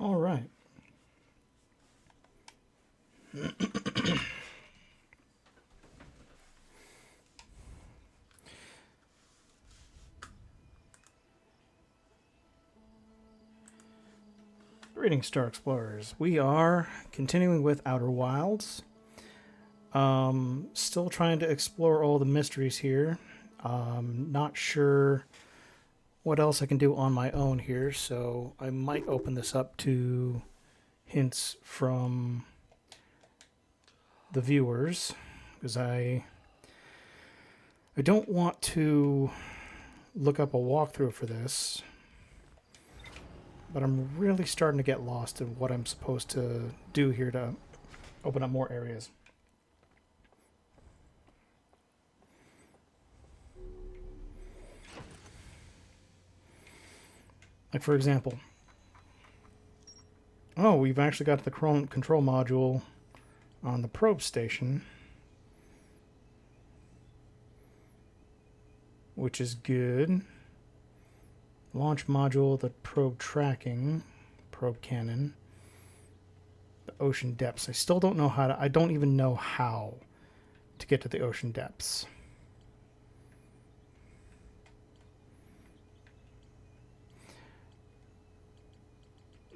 All right. Greetings, Star Explorers. We are continuing with Outer Wilds. Still trying to explore all the mysteries here. Not sure what else I can do on my own here, so I might open this up to hints from the viewers, because I don't want to look up a walkthrough for this, but I'm really starting to get lost in what I'm supposed to do here to open up more areas. Like, for example, oh, we've actually got the control module on the probe station, which is good. Launch module, the probe tracking, probe cannon, the ocean depths. I still don't know how to, I don't even know how to get to the ocean depths.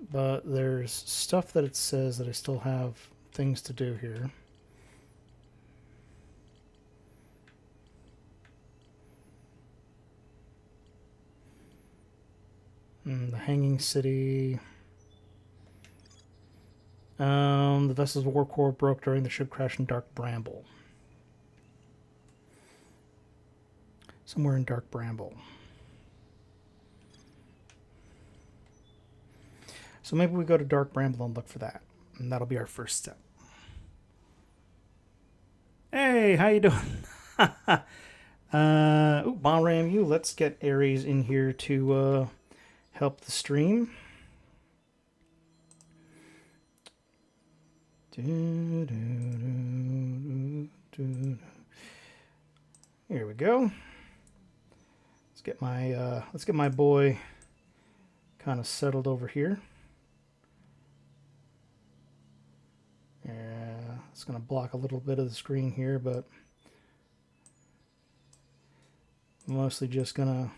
But there's stuff that it says that I still have things to do here. The Hanging City. The vessel's war core broke during the ship crash in Dark Bramble. Somewhere in Dark Bramble. So maybe we go to Dark Bramble and look for that. And that'll be our first step. Hey, how you doing? Bomb ram you. Let's get Ares in here to help the stream. Here we go. Let's get my boy kind of settled over here. Yeah, it's going to block a little bit of the screen here, but mostly just gonna.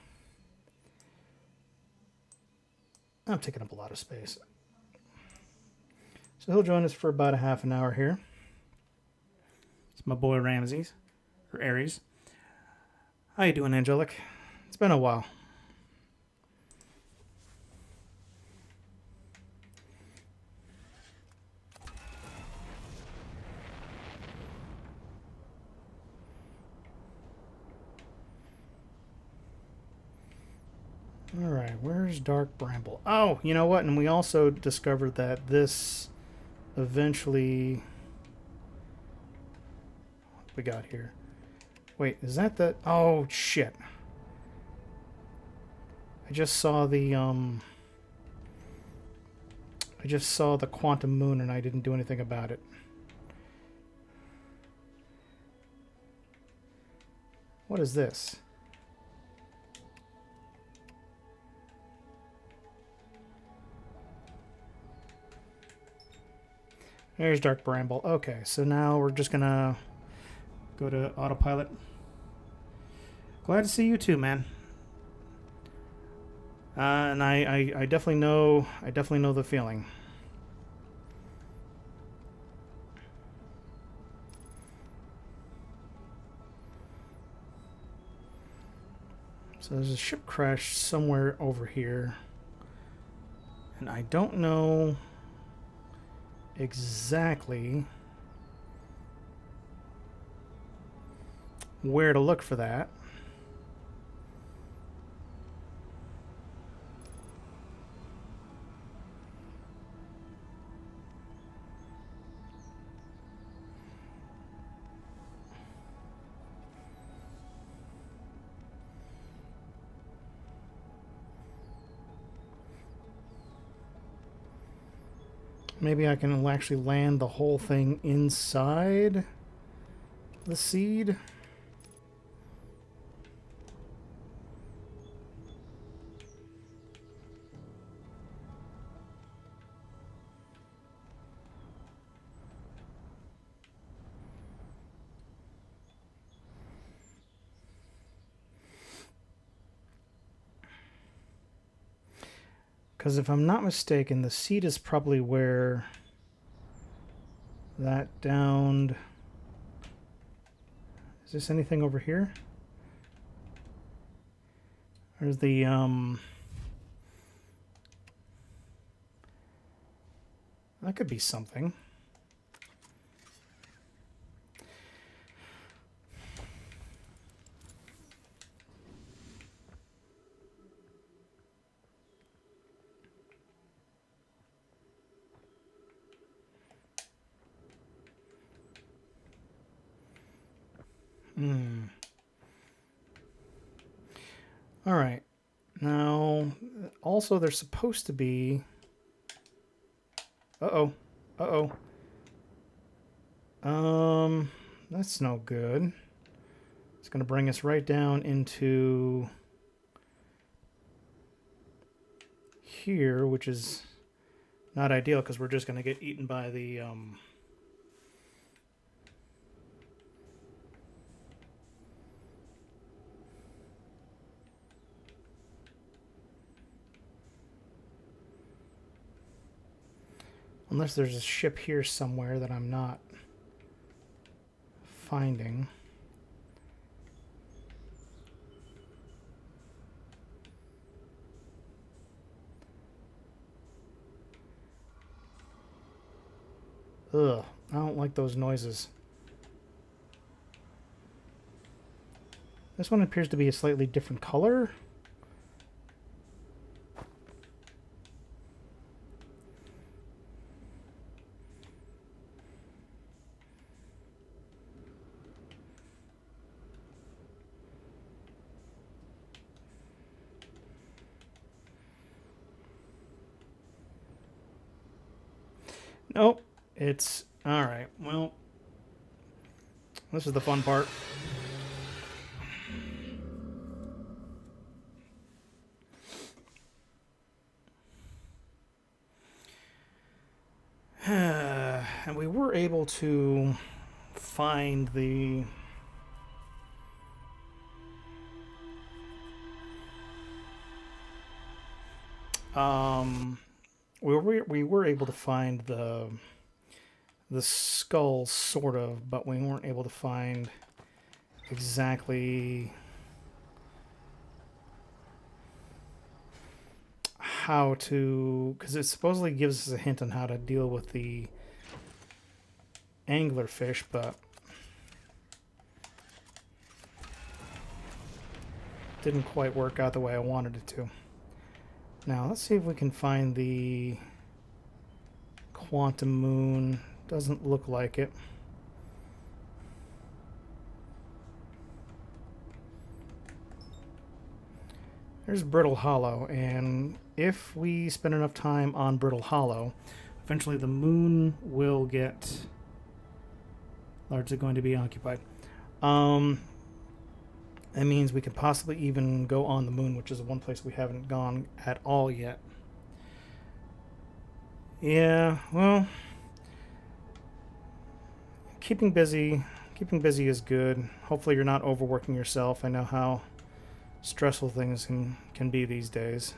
I'm taking up a lot of space. So he'll join us for about a half an hour here. It's my boy Ramses, or Ares. How you doing, Angelic? It's been a while. Alright, where's Dark Bramble? Oh, you know what? And we also discovered that this eventually... What we got here? Wait, is that the... Oh, shit. I just saw the quantum moon and I didn't do anything about it. What is this? There's Dark Bramble. Okay, so now we're just gonna go to autopilot. Glad to see you too, man. And I definitely know the feeling. So there's a ship crash somewhere over here, and I don't know exactly where to look for that. Maybe I can actually land the whole thing inside the seed. Because if I'm not mistaken, the seat is probably where that downed... Is this anything over here? There's the, that could be something. All right. Now, also there's supposed to be... Uh-oh. Uh-oh. That's no good. It's going to bring us right down into here, which is not ideal because we're just going to get eaten by the... Unless there's a ship here somewhere that I'm not finding. Ugh, I don't like those noises. This one appears to be a slightly different color. Nope. It's... Alright, well... This is the fun part. And we were able to find the... we were able to find the skull, sort of, but we weren't able to find exactly how to, because it supposedly gives us a hint on how to deal with the anglerfish, but didn't quite work out the way I wanted it to. Now, let's see if we can find the quantum moon. Doesn't look like it. There's Brittle Hollow, and if we spend enough time on Brittle Hollow, eventually the moon will get largely going to be occupied. That means we could possibly even go on the moon, which is the one place we haven't gone at all yet. Yeah, well, keeping busy is good. Hopefully you're not overworking yourself. I know how stressful things can be these days.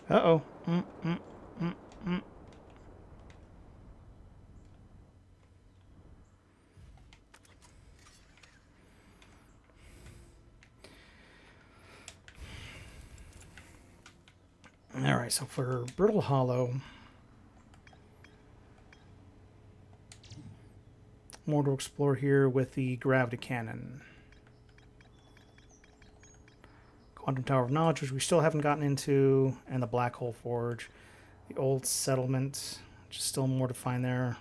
Uh-oh. Alright, so for Brittle Hollow, more to explore here with the gravity cannon. Quantum Tower of Knowledge, which we still haven't gotten into, and the Black Hole Forge. The old settlement, which is still more to find there.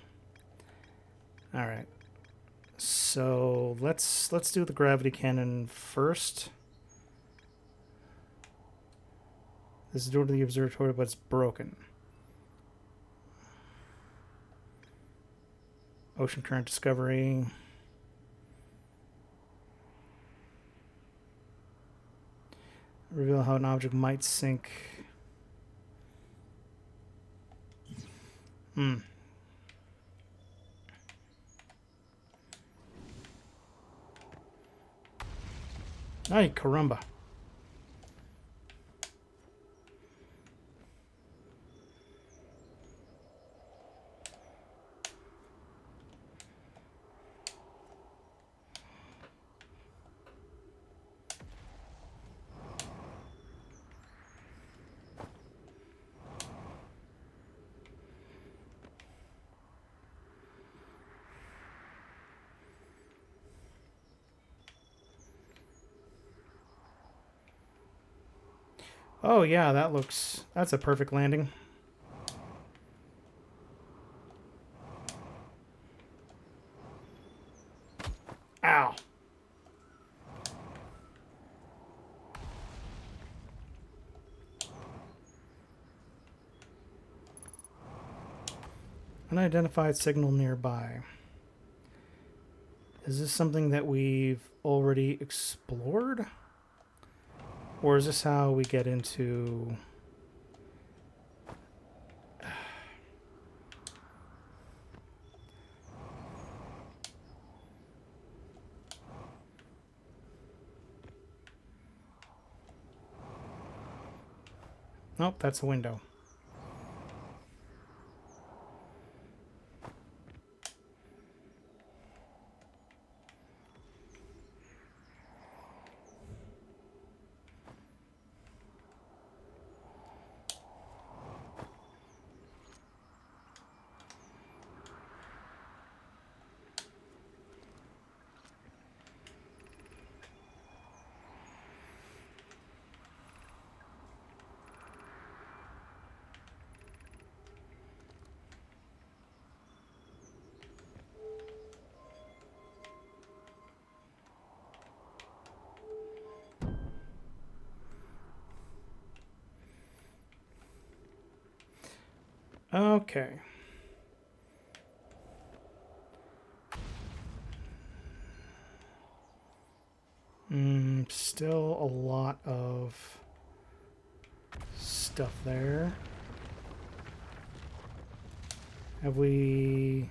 Alright. So let's do the gravity cannon first. This is the door to the observatory, but it's broken. Ocean current discovery. Reveal how an object might sink. Ay, caramba. Oh yeah, that's a perfect landing. Ow. Unidentified signal nearby. Is this something that we've already explored? Or is this how we get into... Nope, that's a window. Okay. Still a lot of stuff there. Have we...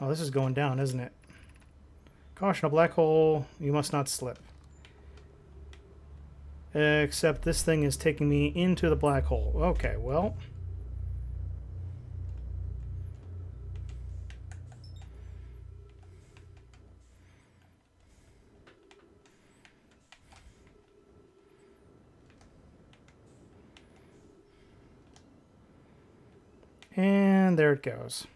Oh, this is going down, isn't it? Caution, a black hole. You must not slip. Except this thing is taking me into the black hole. Okay, well... And there it goes.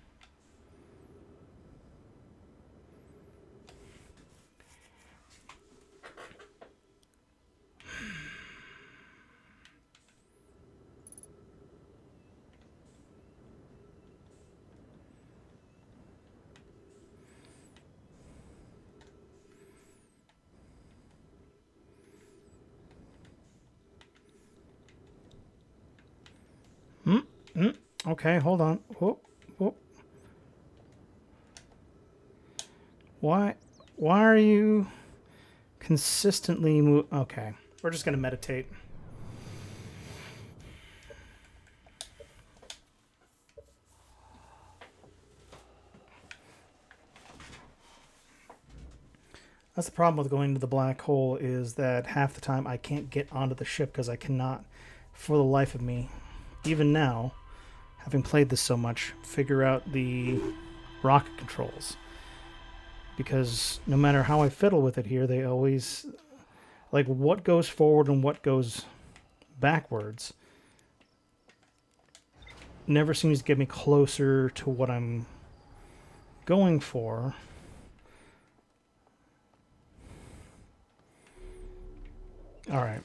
Okay, hold on. Whoop, whoop. Why are you consistently Okay, we're just going to meditate. That's the problem with going to the black hole, is that half the time I can't get onto the ship because I cannot, for the life of me, even now, having played this so much, figure out the rocket controls. Because no matter how I fiddle with it here, they always... Like, what goes forward and what goes backwards never seems to get me closer to what I'm going for. All right.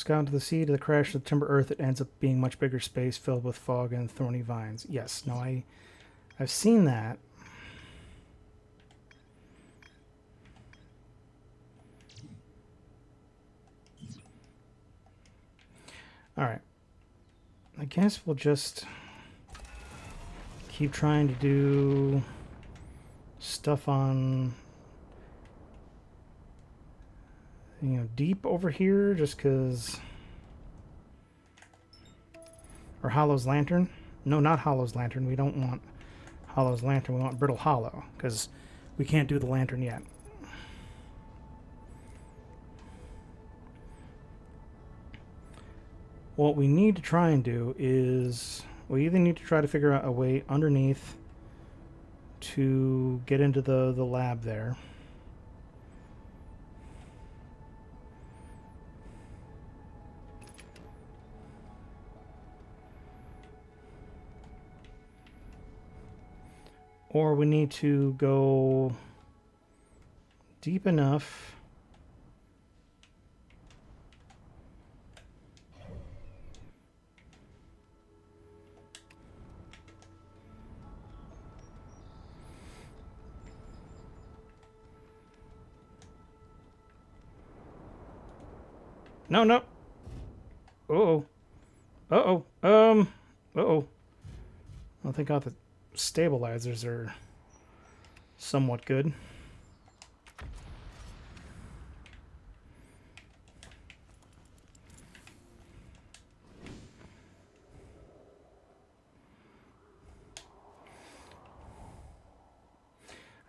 Scout to the sea, to the crash of the timber earth, it ends up being much bigger space filled with fog and thorny vines. Yes, no, I've seen that. Alright. I guess we'll just keep trying to do stuff on, you know, deep over here, just because... Or Hollow's Lantern. No, not Hollow's Lantern. We don't want Hollow's Lantern. We want Brittle Hollow, because we can't do the lantern yet. What we need to try and do is... We either need to try to figure out a way underneath to get into the lab there. Or we need to go deep enough No, no. Uh-oh. Uh-oh. Uh-oh. I think all the stabilizers are somewhat good.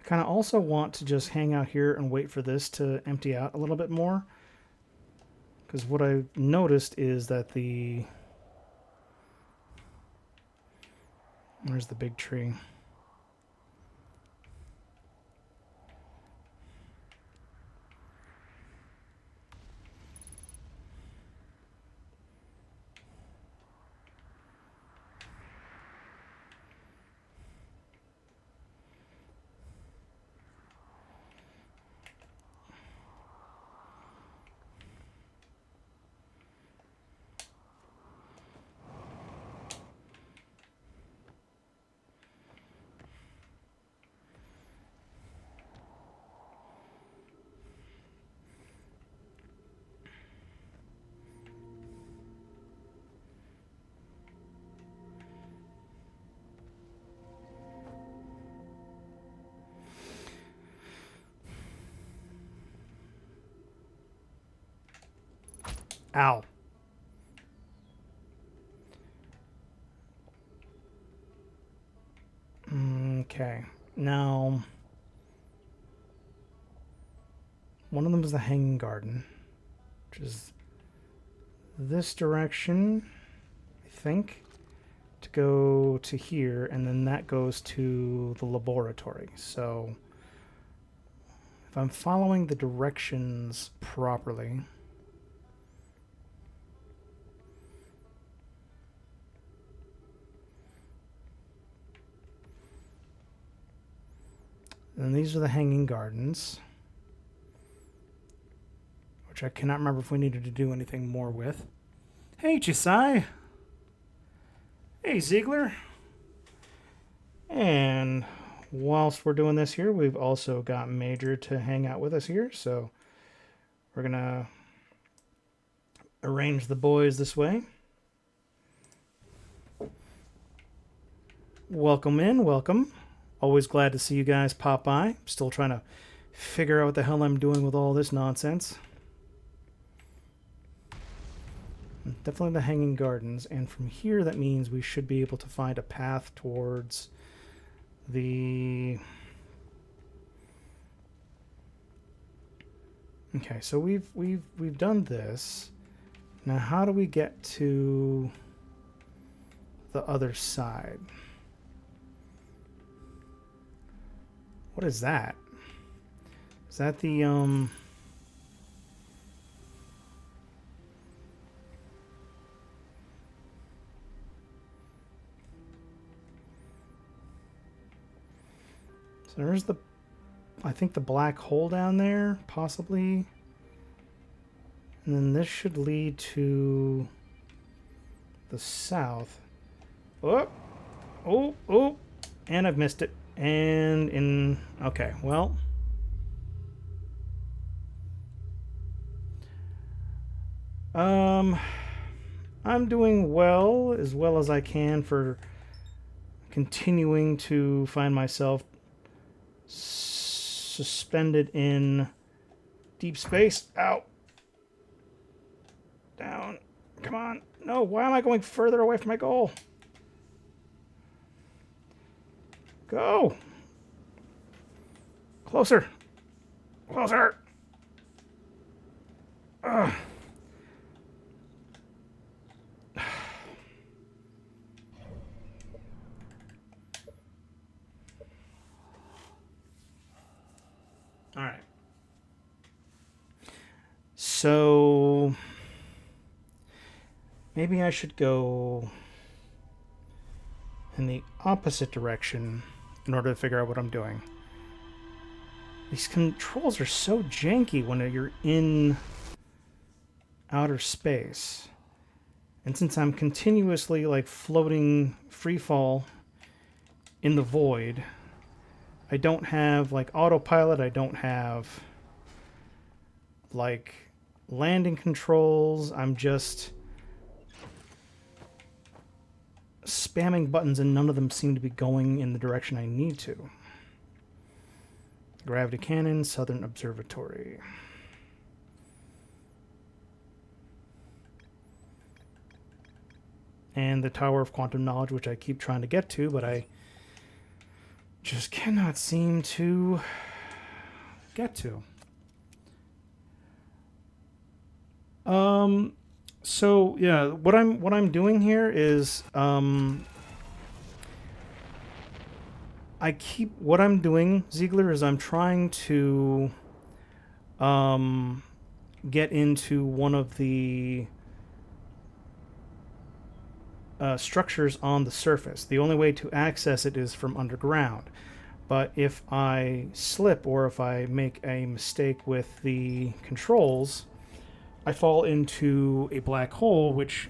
I kind of also want to just hang out here and wait for this to empty out a little bit more. Because what I've noticed is that the... Where's the big tree? Ow. Okay. Now, one of them is the Hanging Garden, which is this direction, I think, to go to here, and then that goes to the laboratory. So, if I'm following the directions properly... And these are the Hanging Gardens, which I cannot remember if we needed to do anything more with. Hey, Chisai. Hey, Ziegler. And whilst we're doing this here, we've also got Major to hang out with us here. So we're going to arrange the boys this way. Welcome in, welcome. Always glad to see you guys pop by. Still trying to figure out what the hell I'm doing with all this nonsense. Definitely the Hanging Gardens. And from here, that means we should be able to find a path towards the... Okay, so we've done this. Now, how do we get to the other side? What is that? Is that the, So there's the, I think the black hole down there, possibly. And then this should lead to the south. Oh, oh, oh, and I've missed it. And in, okay, well. I'm doing well as I can for continuing to find myself suspended in deep space. Ow. Down. Come on. No, why am I going further away from my goal? Go. Closer. Closer. Ugh. All right. So maybe I should go in the opposite direction in order to figure out what I'm doing. These controls are so janky when you're in outer space. And since I'm continuously like floating free fall in the void, I don't have like autopilot, I don't have like landing controls. I'm just spamming buttons and none of them seem to be going in the direction I need to. Gravity Cannon, Southern Observatory. And the Tower of Quantum Knowledge, which I keep trying to get to, but I just cannot seem to get to. So yeah, what I'm doing here is what I'm doing, Ziegler, is I'm trying to get into one of the structures on the surface. The only way to access it is from underground. But if I slip or if I make a mistake with the controls, I fall into a black hole, which...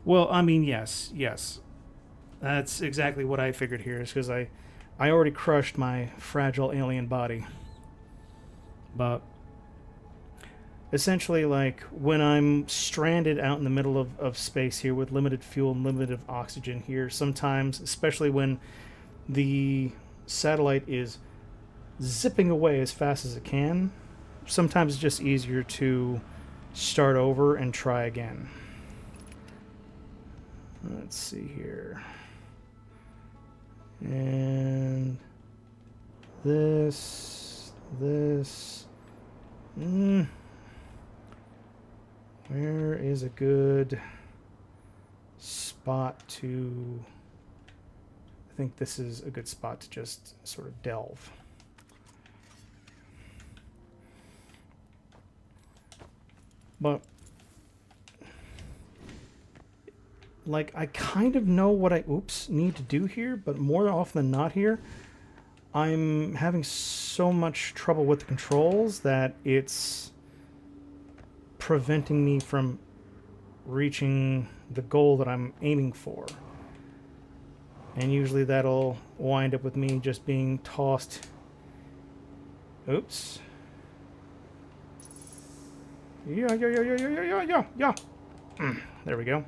Well, I mean, yes. That's exactly what I figured here, is because I already crushed my fragile alien body. But essentially, like, when I'm stranded out in the middle of space here with limited fuel and limited oxygen here, sometimes, especially when the satellite is zipping away as fast as it can, sometimes it's just easier to start over and try again. Let's see here. And this. Where is a good spot to... I think this is a good spot to just sort of delve. But like, I kind of know what I need to do here, but more often than not here, I'm having so much trouble with the controls that it's preventing me from reaching the goal that I'm aiming for. And usually that'll wind up with me just being tossed. Oops. Yeah. There we go.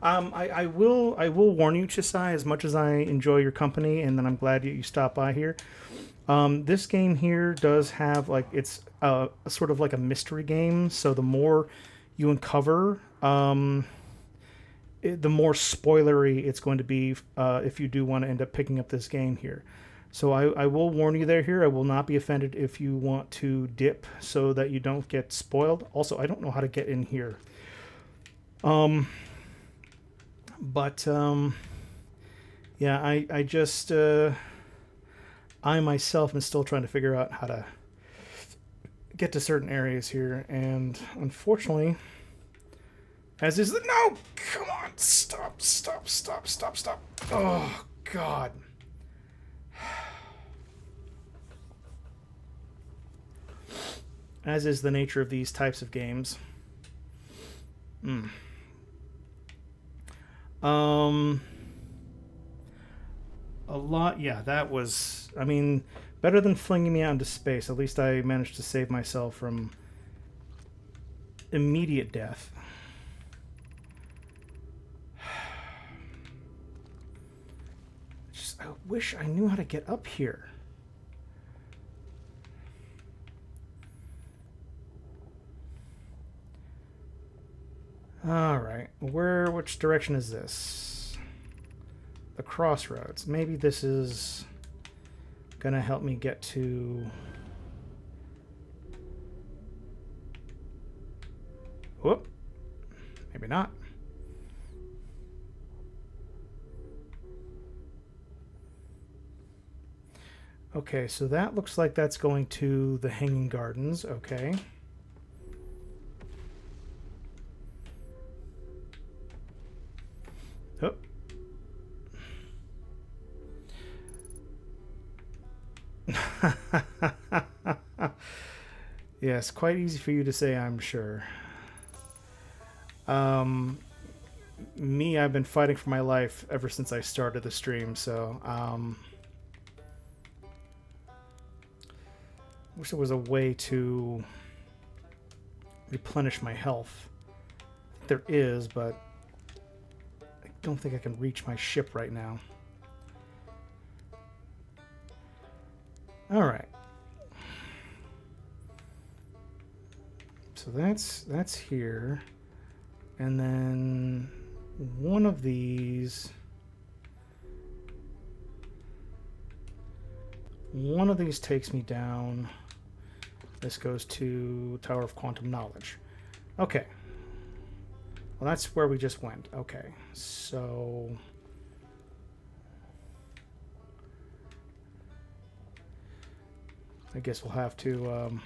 I will warn you, Chisai, as much as I enjoy your company, and then I'm glad you stopped by here. This game here does have, like, it's sort of like a mystery game, so the more you uncover, the more spoilery it's going to be if you do want to end up picking up this game here. So I will warn you there here. I will not be offended if you want to dip so that you don't get spoiled. Also, I don't know how to get in here. Yeah, I just I myself am still trying to figure out how to get to certain areas here, and unfortunately, as is the no, come on, stop, stop, stop, stop, stop. Oh God. As is the nature of these types of games. Um, a lot. Yeah, that was. I mean, better than flinging me out into space. At least I managed to save myself from immediate death. I wish I knew how to get up here. All right, which direction is this? The crossroads. Maybe this is gonna help me get to... Whoop. Maybe not. Okay, so that looks like that's going to the Hanging Gardens. Okay. Oh. Yes, quite easy for you to say, I'm sure. Me, I've been fighting for my life ever since I started the stream, so wish there was a way to replenish my health. I think there is, but I don't think I can reach my ship right now. All right. So that's here. And then one of these takes me down. This goes to Tower of Quantum Knowledge. Okay. Well, that's where we just went. Okay. So I guess we'll have to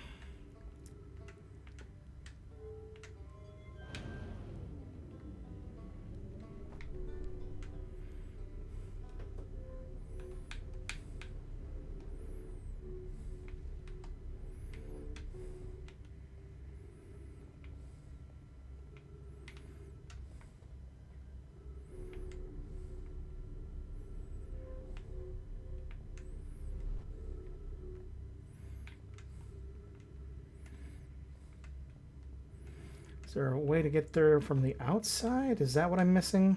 Is there a way to get there from the outside? Is that what I'm missing?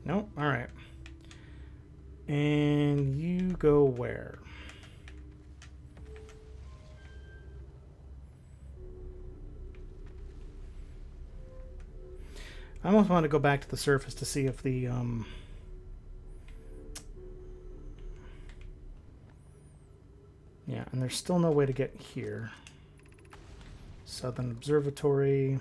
Nope. All right. And you go where? I almost want to go back to the surface to see if the yeah, and there's still no way to get here. Southern Observatory.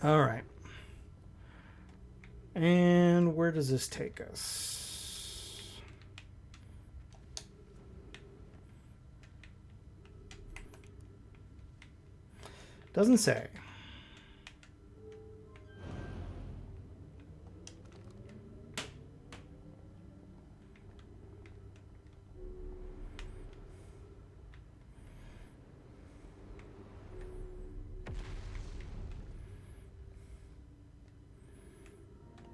All right. And where does this take us? Doesn't say.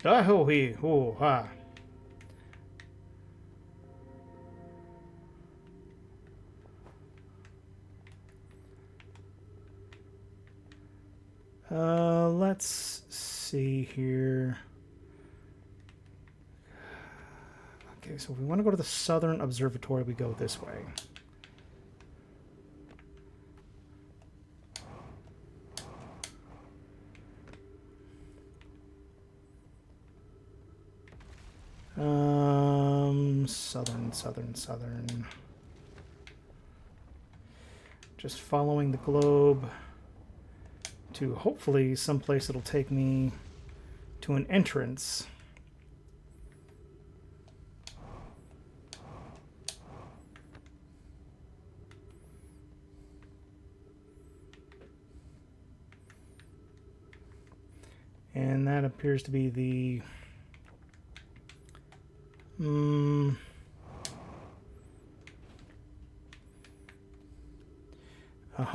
Da-ho-hee. Ooh-ha. Let's see here. Okay, so if we want to go to the Southern Observatory, we go this way. Southern. Just following the globe to hopefully someplace that'll take me to an entrance. And that appears to be the...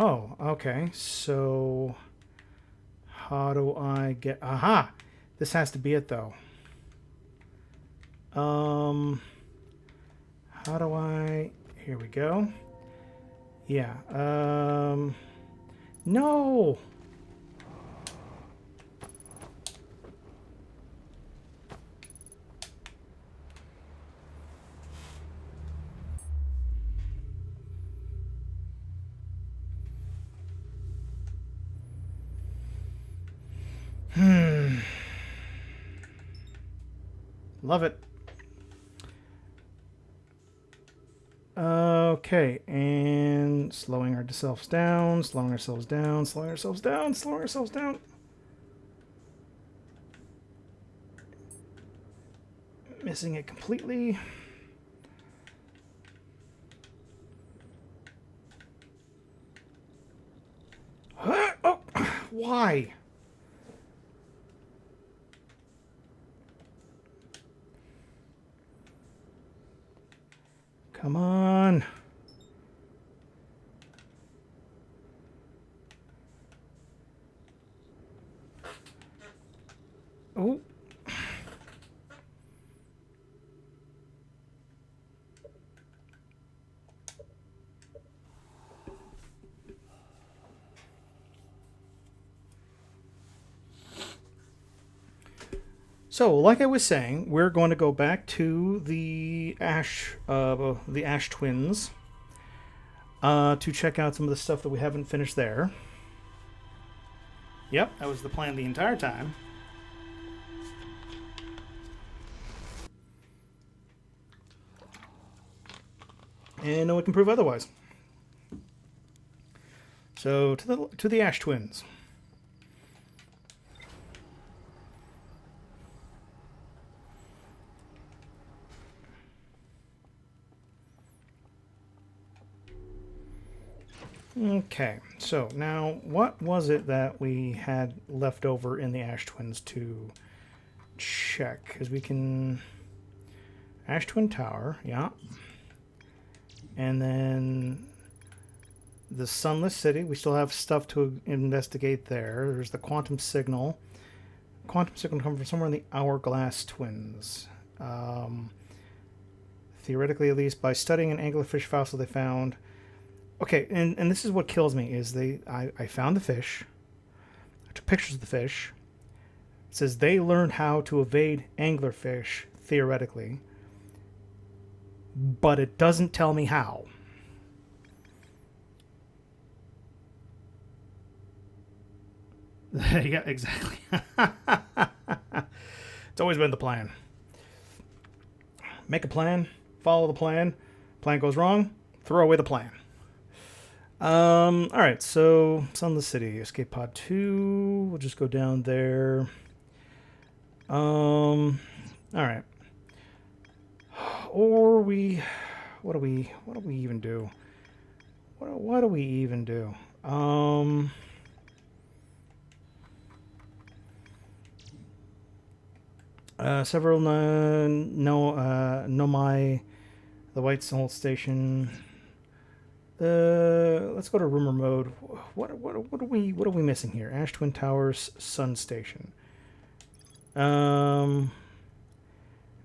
Oh, okay. So how do I get... Aha! This has to be it, though. How do I... Here we go. Yeah. No! Love it. Okay, and slowing ourselves down, slowing ourselves down, slowing ourselves down, slowing ourselves down. Missing it completely. Oh, why? Come on. Oh. So, like I was saying, we're going to go back to the Ash Twins, to check out some of the stuff that we haven't finished there. Yep, that was the plan the entire time. And no one can prove otherwise. So to the Ash Twins. Okay, so now what was it that we had left over in the Ash Twins to check? Because we can... Ash Twin Tower, yeah. And then the Sunless City, we still have stuff to investigate there. There's the Quantum Signal. Quantum Signal comes from somewhere in the Hourglass Twins. Theoretically, at least, by studying an anglerfish fossil they found... Okay, and this is what kills me, is I found the fish. I took pictures of the fish. It says they learned how to evade anglerfish, theoretically. But it doesn't tell me how. Yeah, exactly. It's always been the plan. Make a plan, follow the plan. Plan goes wrong, throw away the plan. Alright, so Sunless City, Escape Pod 2. We'll just go down there. Alright. Or we... What do we even do? What do we even do? Several Nomai, the White Salt Station. Let's go to rumor mode. What are we missing here? Ash Twin Towers, Sun Station. Then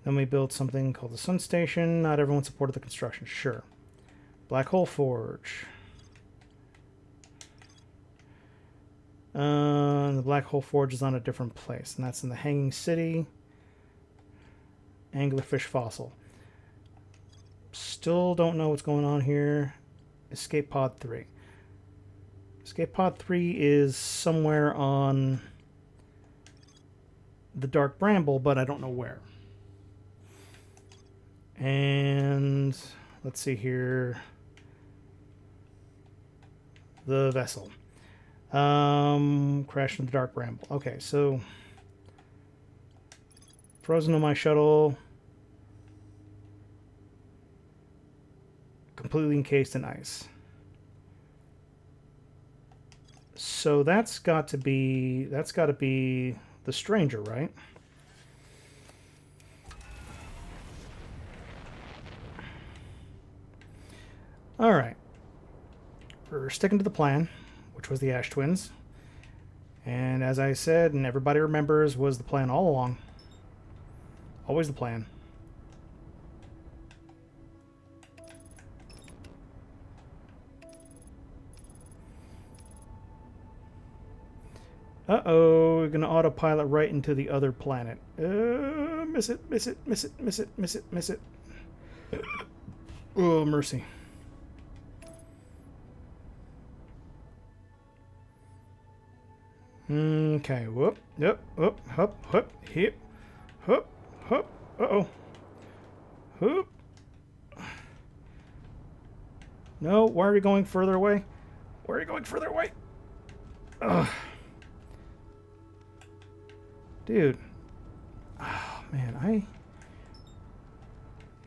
we built something called the Sun Station. Not everyone supported the construction. Sure. Black Hole Forge. The Black Hole Forge is on a different place, and that's in the Hanging City. Anglerfish Fossil. Still don't know what's going on here. Escape Pod 3. Escape Pod 3 is somewhere on the Dark Bramble, but I don't know where. And let's see here. The vessel. Crashed in the Dark Bramble. Okay, so frozen on my shuttle. Completely encased in ice. So that's got to be the stranger, right? All right. We're sticking to the plan, which was the Ash Twins. And as I said, and everybody remembers, was the plan all along. Always the plan. Uh-oh, we're going to autopilot right into the other planet. Miss it, miss it, miss it, miss it, miss it, miss it. Oh, mercy. Okay, whoop, yep, whoop, hup, hup, hip, hup, hup, uh-oh. Whoop. No, why are you going further away? Why are you going further away? Ugh. Dude. Oh, man,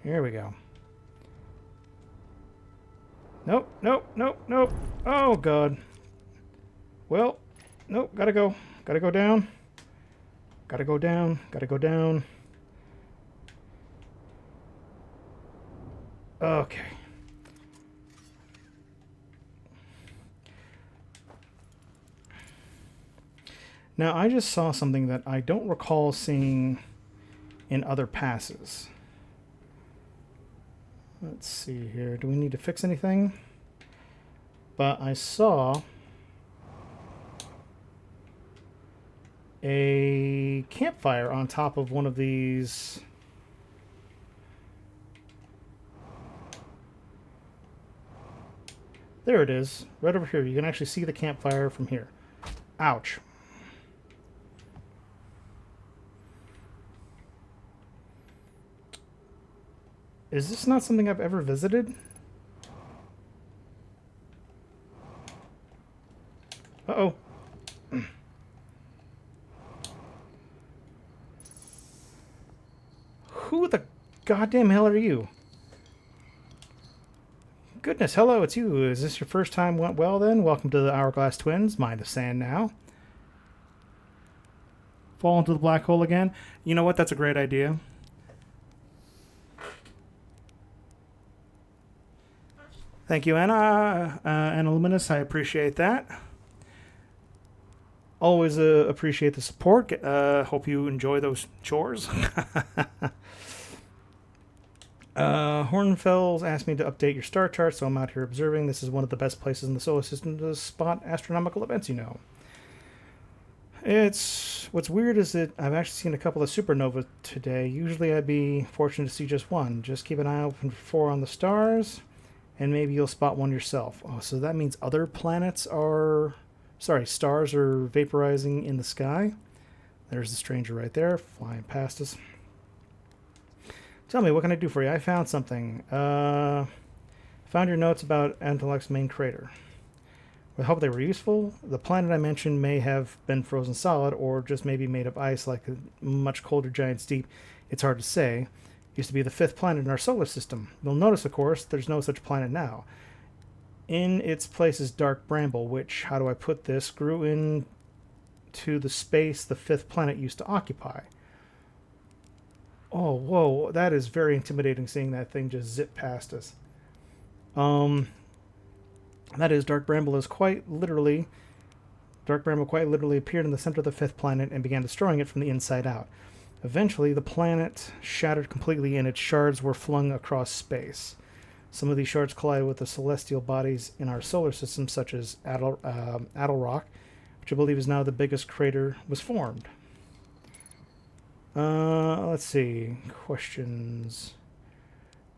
Here we go. Nope, nope, nope, nope. Oh, God. Well, nope, gotta go. Gotta go down. Gotta go down. Gotta go down. Okay. Now, I just saw something that I don't recall seeing in other passes. Let's see here. Do we need to fix anything? But I saw a campfire on top of one of these. There it is, right over here. You can actually see the campfire from here. Ouch. Is this not something I've ever visited? Uh-oh. Who the goddamn hell are you? Goodness, hello, it's you. Is this your first time went well then? Welcome to the Hourglass Twins. Mind the sand now. Fall into the black hole again? You know what? That's a great idea. Thank you, Anna. Anna Luminous, I appreciate that. Always appreciate the support. Hope you enjoy those chores. Hornfels asked me to update your star chart, so I'm out here observing. This is one of the best places in the solar system to spot astronomical events, you know. What's weird is that I've actually seen a couple of supernovae today. Usually I'd be fortunate to see just one. Just keep an eye open for 4 on the stars, and maybe you'll spot one yourself. Oh, so that means other planets are... Sorry, stars are vaporizing in the sky. There's the stranger right there, flying past us. Tell me, what can I do for you? I found something. Found your notes about Anteluk's main crater. I hope they were useful. The planet I mentioned may have been frozen solid, or just maybe made of ice like a much colder giant's deep. It's hard to say. It used to be the 5th planet in our solar system. You'll notice, of course, there's no such planet now. In its place is Dark Bramble, which, how do I put this, grew into the space the 5th planet used to occupy. Oh, whoa, that is very intimidating, seeing that thing just zip past us. That is, Dark Bramble is quite literally Dark bramble quite literally appeared in the center of the fifth planet and began destroying it from the inside out. Eventually, the planet shattered completely and its shards were flung across space. Some of these shards collided with the celestial bodies in our solar system, such as Adel Rock, which I believe is now the biggest crater was formed. Let's see. Questions.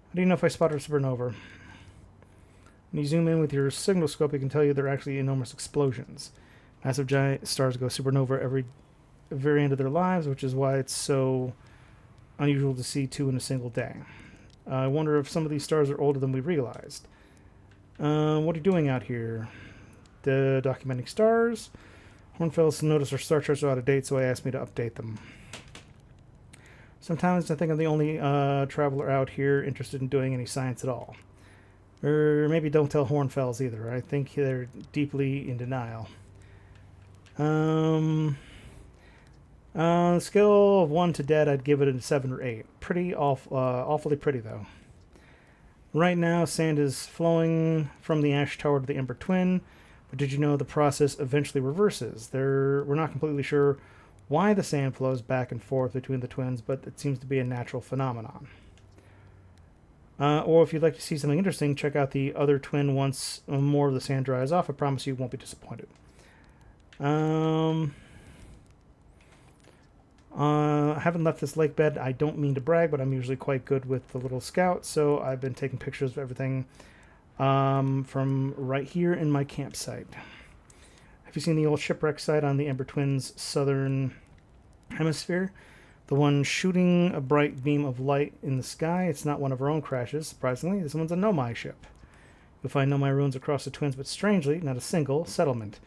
How do you know if I spotted a supernova? When you zoom in with your signal scope, it can tell you they're actually enormous explosions. Massive giant stars go supernova every very end of their lives, which is why it's so unusual to see two in a single day. I wonder if some of these stars are older than we realized. What are you doing out here? Documenting stars. Hornfels noticed our star charts are out of date, so he asked me to update them. Sometimes I think I'm the only traveler out here interested in doing any science at all. Or maybe don't tell Hornfels either. I think they're deeply in denial. On a scale of 1 to dead, I'd give it a 7 or 8. Pretty awfully pretty, though. Right now, sand is flowing from the ash tower to the Ember Twin, but did you know the process eventually reverses? We're not completely sure why the sand flows back and forth between the twins, but it seems to be a natural phenomenon. Or if you'd like to see something interesting, check out the other twin once more of the sand dries off. I promise you won't be disappointed. I haven't left this lake bed. I don't mean to brag, but I'm usually quite good with the little scout, so I've been taking pictures of everything from right here in my campsite. Have you seen the old shipwreck site on the Ember Twins' southern hemisphere? The one shooting a bright beam of light in the sky. It's not one of our own crashes, surprisingly. This one's a Nomai ship. You'll find Nomai ruins across the Twins, but strangely, not a single settlement.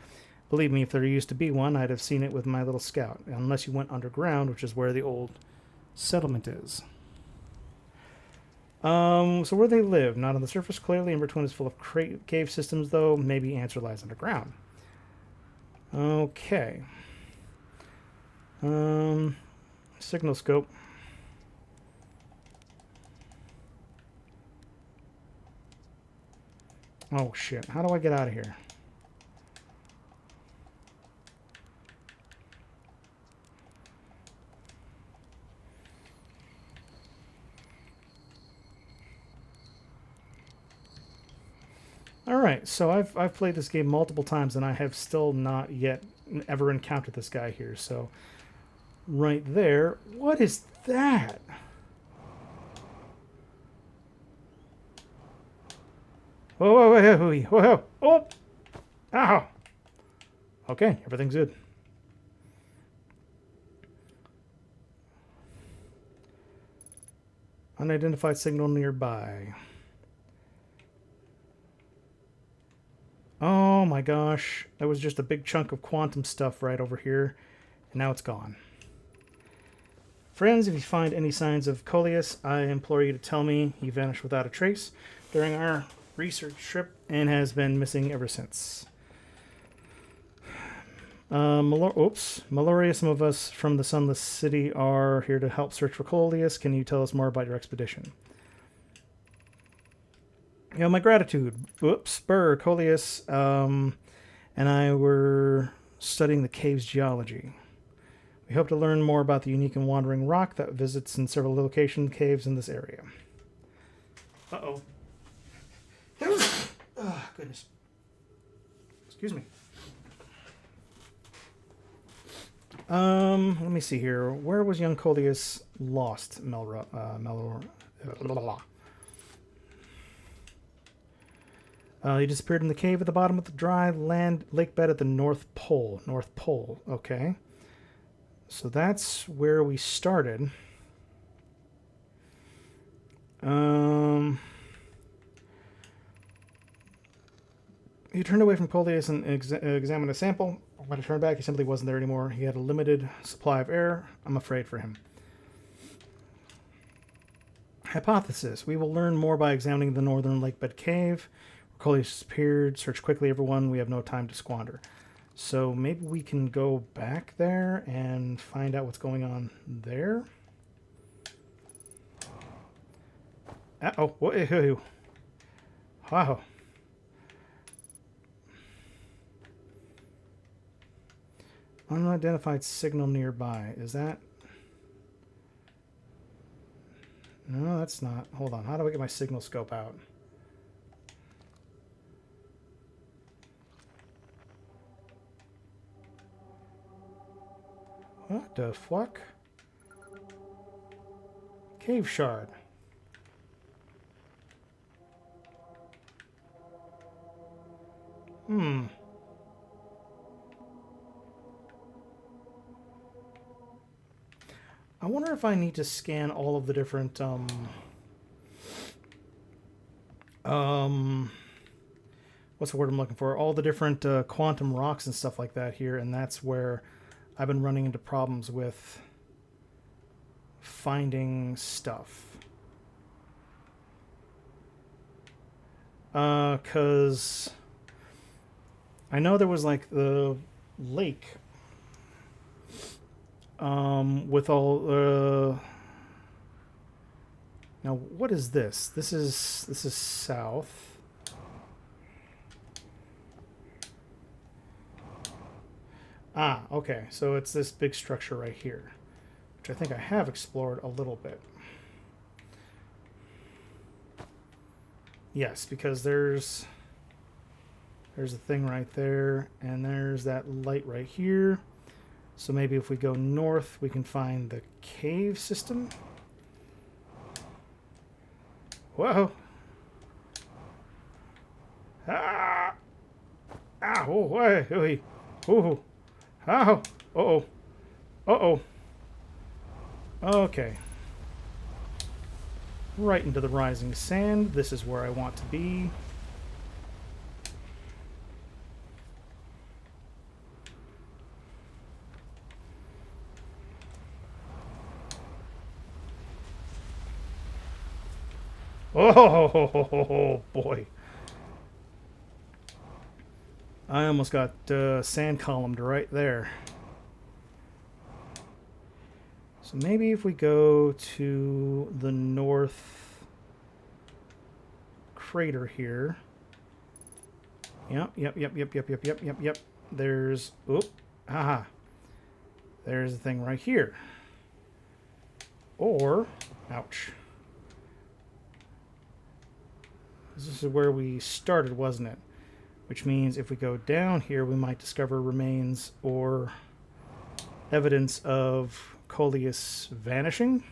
Believe me, if there used to be one, I'd have seen it with my little scout. Unless you went underground, which is where the old settlement is. So where they live? Not on the surface, clearly. Ember Twin is full of cave systems, though. Maybe answer lies underground. Okay. Signal scope. Oh, shit. How do I get out of here? Alright, so I've played this game multiple times and I have still not yet ever encountered this guy here, so right there. What is that? Whoa, whoa, whoa, whoa, whoa, whoa. Oh! Ow! Okay, everything's good. Unidentified signal nearby. Oh my gosh, that was just a big chunk of quantum stuff right over here, and now it's gone. Friends, if you find any signs of Coleus, I implore you to tell me. He vanished without a trace during our research trip and has been missing ever since. Maloria, some of us from the Sunless City are here to help search for Coleus. Can you tell us more about your expedition? You know, my gratitude. Burr, Coleus, and I were studying the cave's geology. We hope to learn more about the unique and wandering rock that visits in several location caves in this area. Uh-oh. Oh, goodness. Excuse me. Let me see here. Where was young Coleus lost? He disappeared in the cave at the bottom of the dry land lake bed at the North Pole. North Pole, okay. So that's where we started. He turned away from Coleus and examined a sample. When he turned back, he simply wasn't there anymore. He had a limited supply of air. I'm afraid for him. Hypothesis. We will learn more by examining the northern lakebed cave. Coleus disappeared. Search quickly, everyone. We have no time to squander. So maybe we can go back there and find out what's going on there. Uh-oh. Whoa. Wow. Unidentified signal nearby. Is that... No, that's not. Hold on. How do I get my signal scope out? What the fuck? Cave shard. Hmm. I wonder if I need to scan all of the different, what's the word I'm looking for? All the different quantum rocks and stuff like that here, and that's where I've been running into problems with finding stuff. Because I know there was like the lake with all now what is this? This is south. Ah, okay. So it's this big structure right here, which I think I have explored a little bit. Yes, because there's a thing right there, and there's that light right here. So maybe if we go north, we can find the cave system. Whoa! Ah! Ah! Oh! Hey! Hey! Oh! Oh! Uh-oh! Uh-oh! Okay. Right into the rising sand. This is where I want to be. Oh boy. I almost got sand columned right there. So maybe if we go to the north crater here. Yep. There's, oop, haha. There's the thing right here. Or, ouch. This is where we started, wasn't it? Which means if we go down here, we might discover remains or evidence of Coleus vanishing.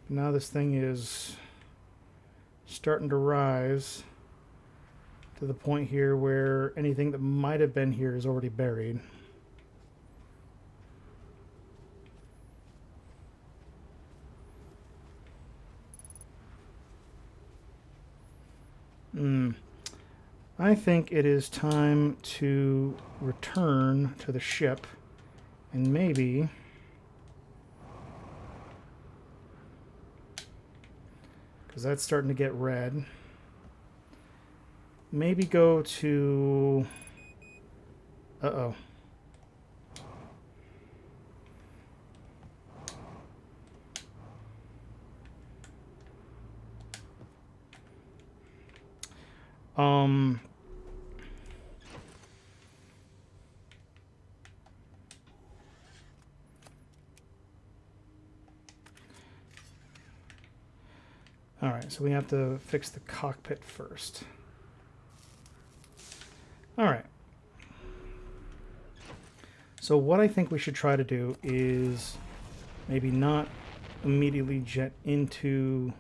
Now this thing is starting to rise to the point here where anything that might have been here is already buried. I think it is time to return to the ship and maybe because that's starting to get red. Maybe go to... Uh-oh. All right, so we have to fix the cockpit first. All right. So what I think we should try to do is maybe not immediately jet into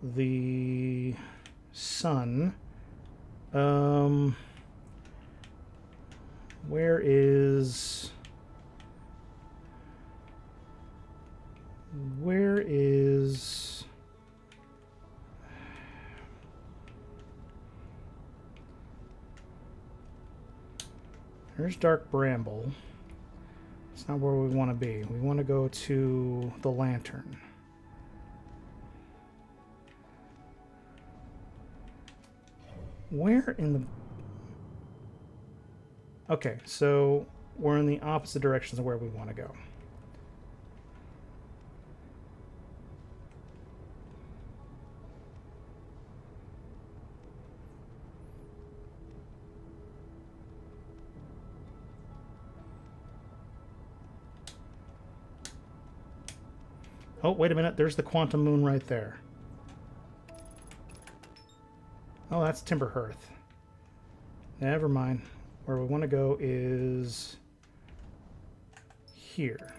the sun. Where is... There's Dark Bramble. It's not where we want to be. We want to go to the Lantern. Where in the... Okay, so we're in the opposite directions of where we want to go. Oh, wait a minute. There's the quantum moon right there. Oh, that's Timber Hearth. Never mind. Where we want to go is here.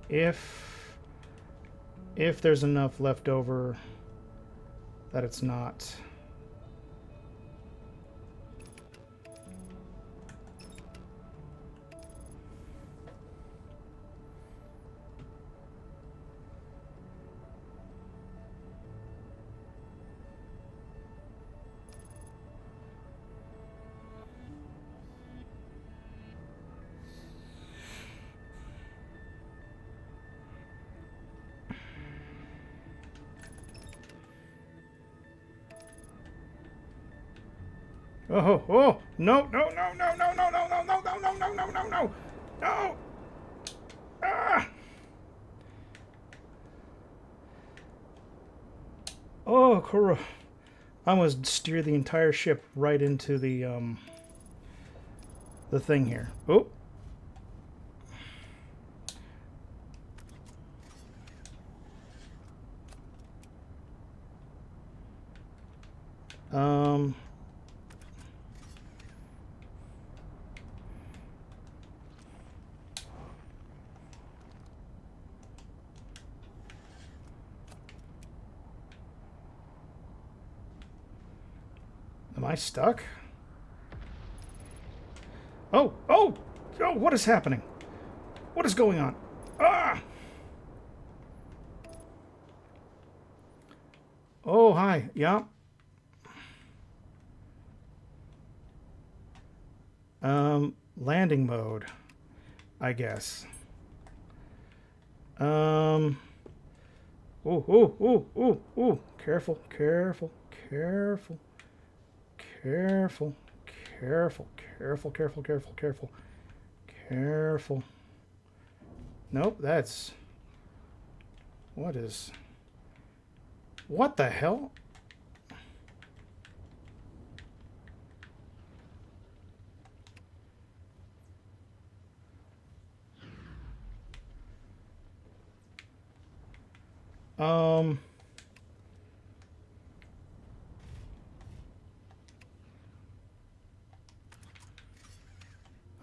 If there's enough left over that it's not... Oh, oh, no, no, no, no, no, no, no, no, no, no, no, no, no, no, no, no. Ah. Oh, Kuro. I almost steered the entire ship right into the thing here. Oh. Am I stuck? Oh, oh, oh, what is happening? What is going on? Ah! Oh, hi. Yeah. Landing mode, I guess. Oh, oh, oh, oh, oh. Careful, careful, careful, careful, careful, careful, careful, careful, careful, careful. Nope, that's... What is... What the hell?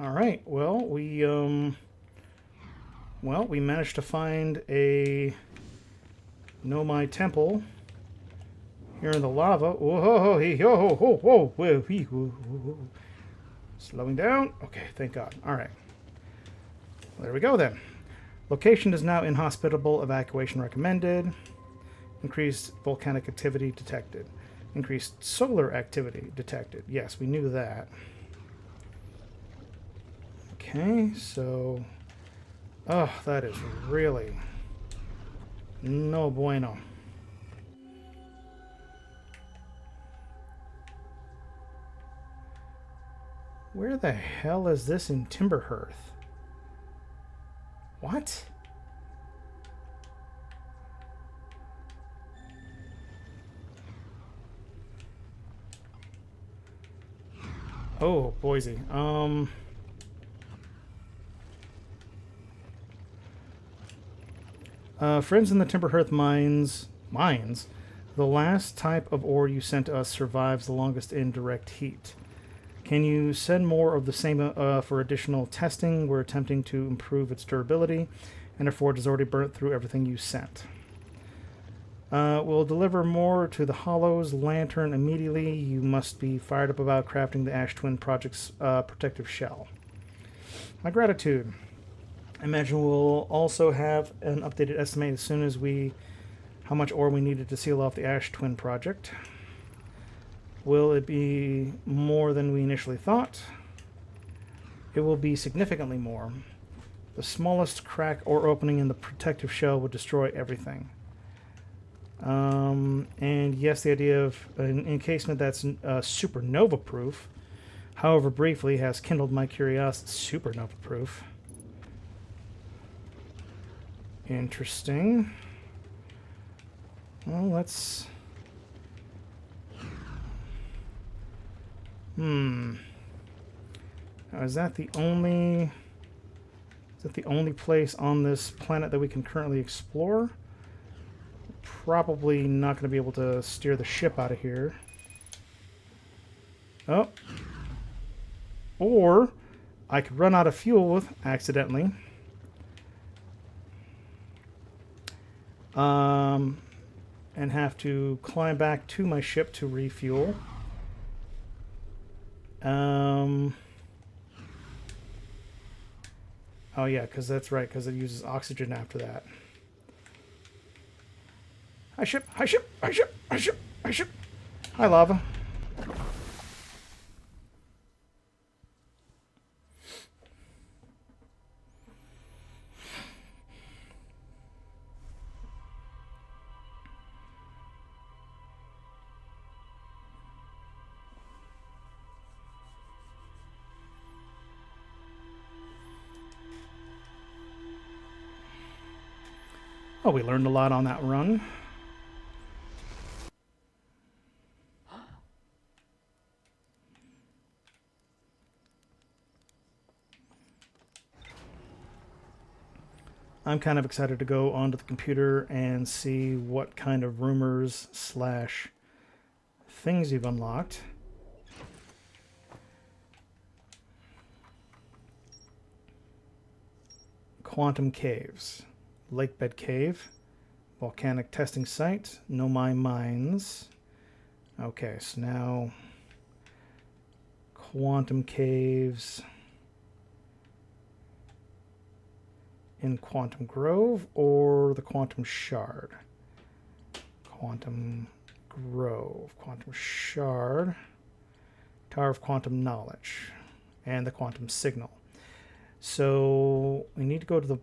All right. Well, we managed to find a Nomai temple here in the lava. Whoa, whoa, whoa, whoa, whoa. Slowing down. Okay, thank God. All right. Well, there we go then. Location is now inhospitable. Evacuation recommended. Increased volcanic activity detected. Increased solar activity detected. Yes, we knew that. Okay, so... Oh, that is really... no bueno. Where the hell is this in Timber Hearth? What? Oh, Boise. Friends in the Timber Hearth mines, the last type of ore you sent us survives the longest in direct heat. Can you send more of the same for additional testing? We're attempting to improve its durability, and our forge has already burnt through everything you sent. We'll deliver more to the Hollow's Lantern immediately. You must be fired up about crafting the Ash Twin Project's protective shell. My gratitude. I imagine we'll also have an updated estimate as soon as how much ore we needed to seal off the Ash Twin Project. Will it be more than we initially thought? It will be significantly more. The smallest crack or opening in the protective shell would destroy everything. And yes, the idea of an encasement that's supernova proof, however briefly, has kindled my curiosity. Supernova proof. Interesting. Well, let's... Now, is that the only... Is that the only place on this planet that we can currently explore? Probably not going to be able to steer the ship out of here. Oh. Or I could run out of fuel accidentally. And have to climb back to my ship to refuel. Oh yeah, because that's right, because it uses oxygen after that. Hi ship, hi ship, hi ship, hi ship, hi ship. Hi lava. Oh, we learned a lot on that run. I'm kind of excited to go onto the computer and see what kind of rumors slash things you've unlocked. Quantum caves. Lakebed cave. Volcanic testing site. Nomai mines. Okay, so now quantum caves in Quantum Grove or the Quantum Shard. Quantum Grove, Quantum Shard, Tower of Quantum Knowledge, and the Quantum Signal. So we need to go to the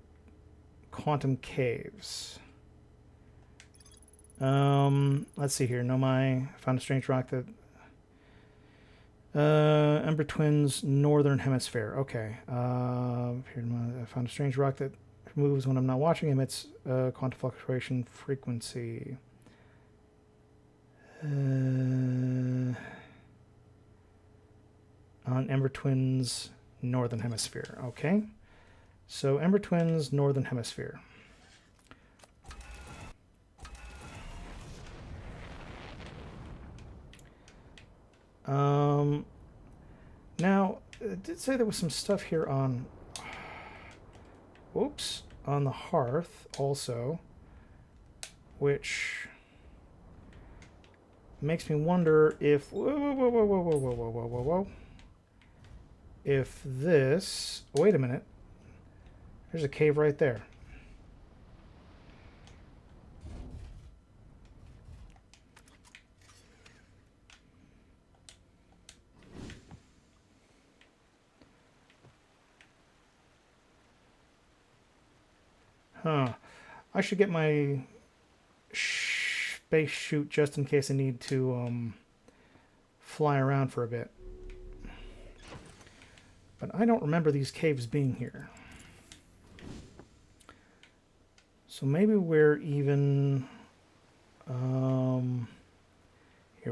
Quantum Caves. Let's see here. Nomai found a strange rock that Ember Twins Northern Hemisphere. Okay. Here I found a strange rock that moves when I'm not watching, emits quantum fluctuation frequency. On Ember Twins Northern Hemisphere. Okay. So Ember Twins Northern Hemisphere. Now, it did say there was some stuff here on... Whoops. On the hearth also. Which... makes me wonder if... Whoa. If this... Wait a minute. There's a cave right there. Huh. I should get my space chute just in case I need to fly around for a bit. But I don't remember these caves being here. So maybe we're even... here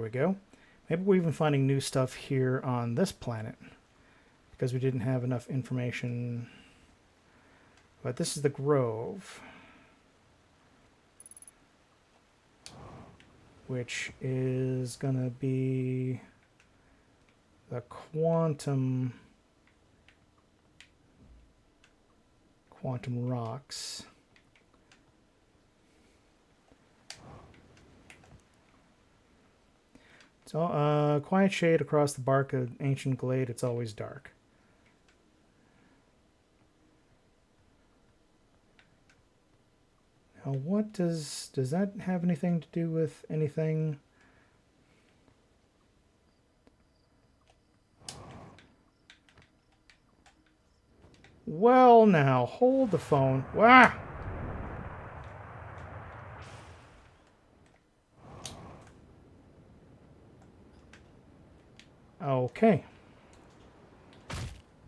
we go. Maybe we're even finding new stuff here on this planet. Because we didn't have enough information... But this is the Grove, which is going to be the quantum rocks. So, quiet shade across the bark of ancient glade. It's always dark. Now, what does that have anything to do with anything? Well, now hold the phone. Wah! Okay.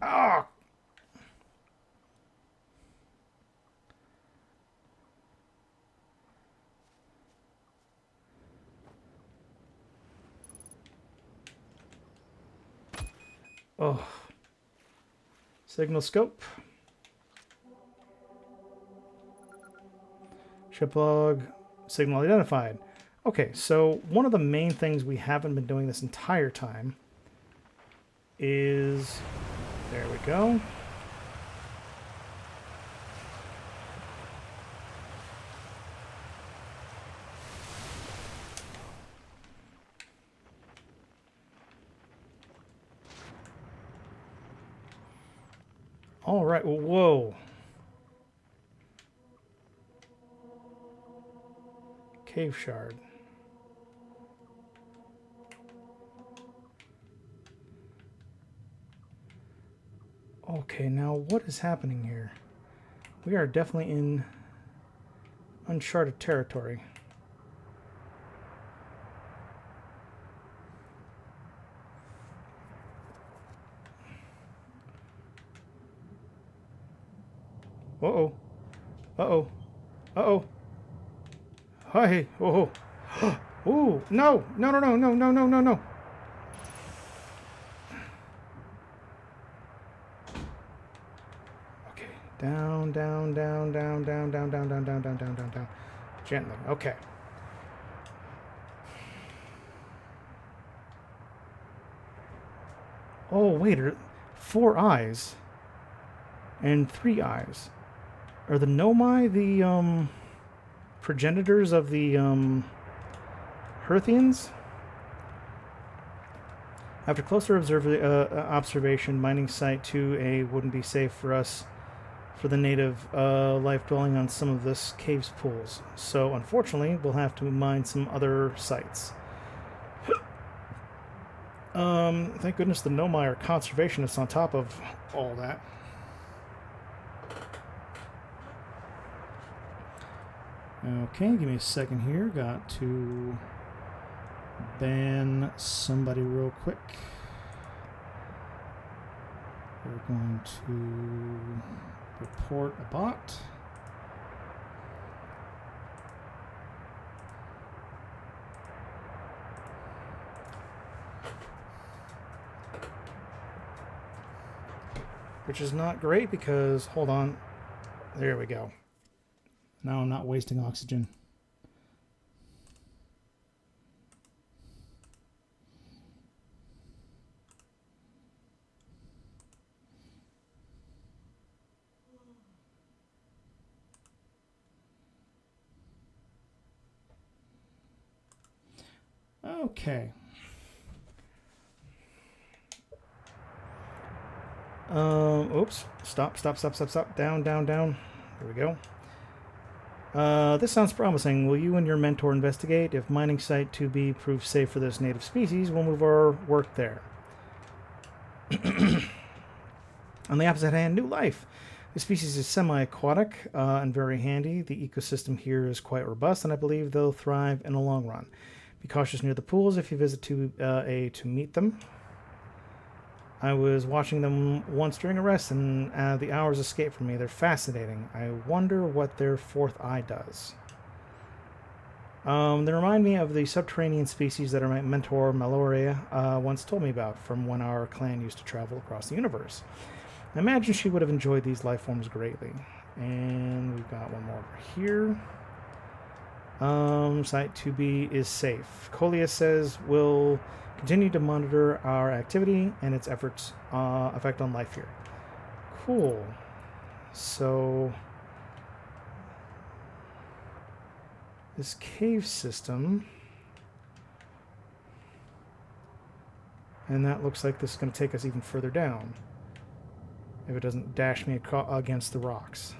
Ah! Oh. Signal scope. Ship log. Signal identified. Okay, so one of the main things we haven't been doing this entire time is... There we go. All right, whoa. Cave shard. Okay, now what is happening here? We are definitely in uncharted territory. Uh-oh. Uh-oh. Uh-oh. Hi. Oh. Ooh. No. No, no, no, no, no, no, no, no. Okay. Down, down, down, down, down, down, down, down, down, down, down, down, down. Gently. Okay. Oh, wait. 4 eyes and 3 eyes. Are the Nomai the progenitors of the Herthians? After closer observation, mining site 2A wouldn't be safe for us, for the native life dwelling on some of this cave's pools. So, unfortunately, we'll have to mine some other sites. Thank goodness the Nomai are conservationists on top of all that. Okay, give me a second here. Got to ban somebody real quick. We're going to report a bot. Which is not great because, hold on, there we go. Now I'm not wasting oxygen. Okay. Oops. Stop. Down. There we go. This sounds promising. Will you and your mentor investigate? If mining site 2B proves safe for this native species, we'll move our work there. On the opposite hand, new life. This species is semi-aquatic and very handy. The ecosystem here is quite robust, and I believe they'll thrive in the long run. Be cautious near the pools if you visit 2A to meet them. I was watching them once during a rest, and the hours escape from me. They're fascinating. I wonder what their 4th eye does. They remind me of the subterranean species that my mentor, Maloria, once told me about from when our clan used to travel across the universe. I imagine she would have enjoyed these life forms greatly. And we've got one more over here. Site 2B is safe. Colia says we'll continue to monitor our activity and its effect on life here. Cool. So this cave system, and that looks like this is going to take us even further down if it doesn't dash me against the rocks.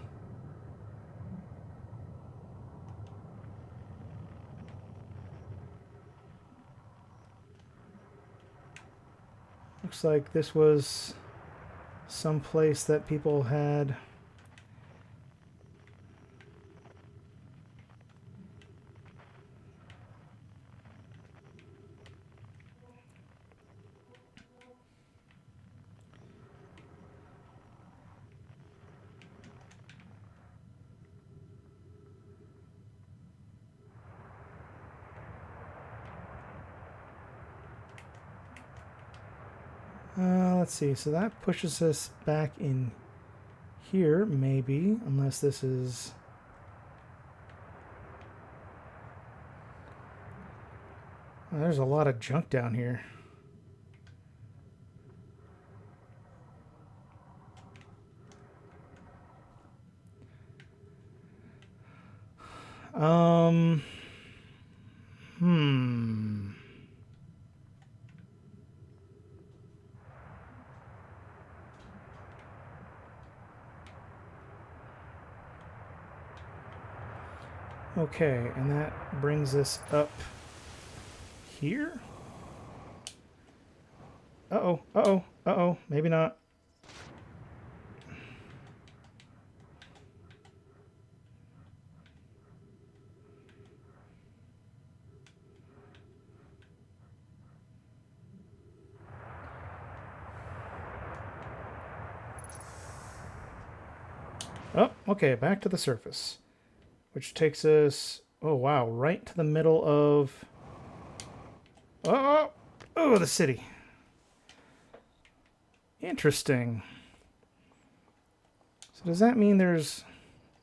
Looks like this was some place that people had Let's see. So that pushes us back in here, maybe, unless this is... Oh, there's a lot of junk down here. Hmm. Okay, and that brings us up here? Uh-oh, uh-oh, uh-oh, maybe not. Oh, okay, back to the surface. Which takes us, oh wow, right to the middle of... Oh, the city. Interesting. So does that mean there's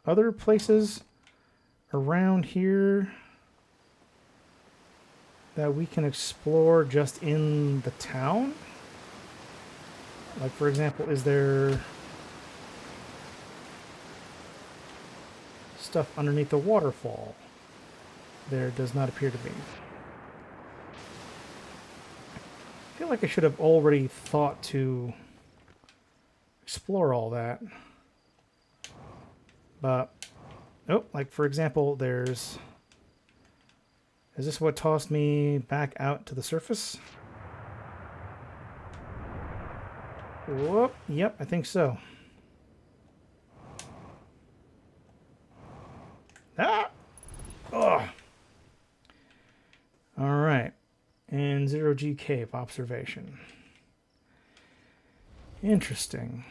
other places around here that we can explore just in the town? Like, for example, is there stuff underneath the waterfall? There does not appear to be. I feel like I should have already thought to explore all that. But, oh, like for example, there's... Is this what tossed me back out to the surface? Whoop, yep, I think so. Ah! Oh! Alright. And 0G cave observation. Interesting.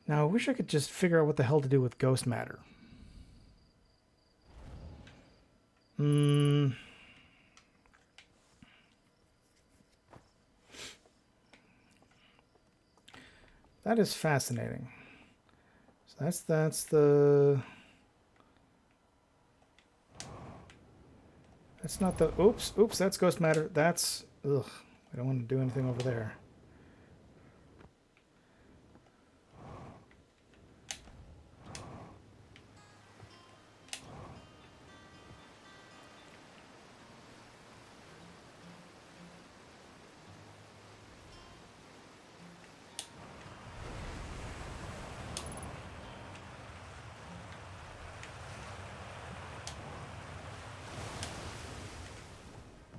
Now, I wish I could just figure out what the hell to do with ghost matter. That is fascinating. So that's the... That's not the... Oops, that's ghost matter. That's... Ugh, I don't want to do anything over there.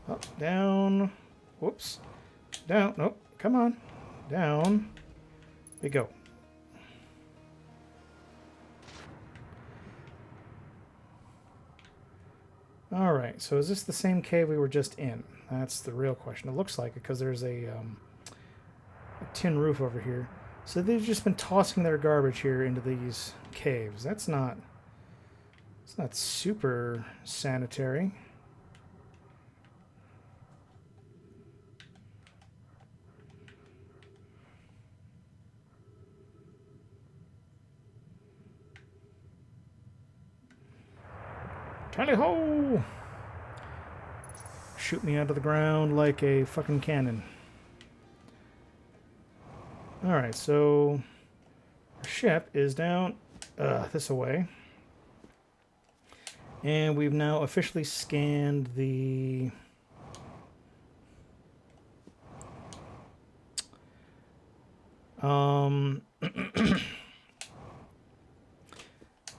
Up, down. Whoops. Down. Nope. Come on. Down. We go. Alright, so is this the same cave we were just in? That's the real question. It looks like it because there's a tin roof over here. So they've just been tossing their garbage here into these caves. That's not... It's not super sanitary. Tally ho! Shoot me out of the ground like a fucking cannon. Alright, so our ship is down this away. And we've now officially scanned the...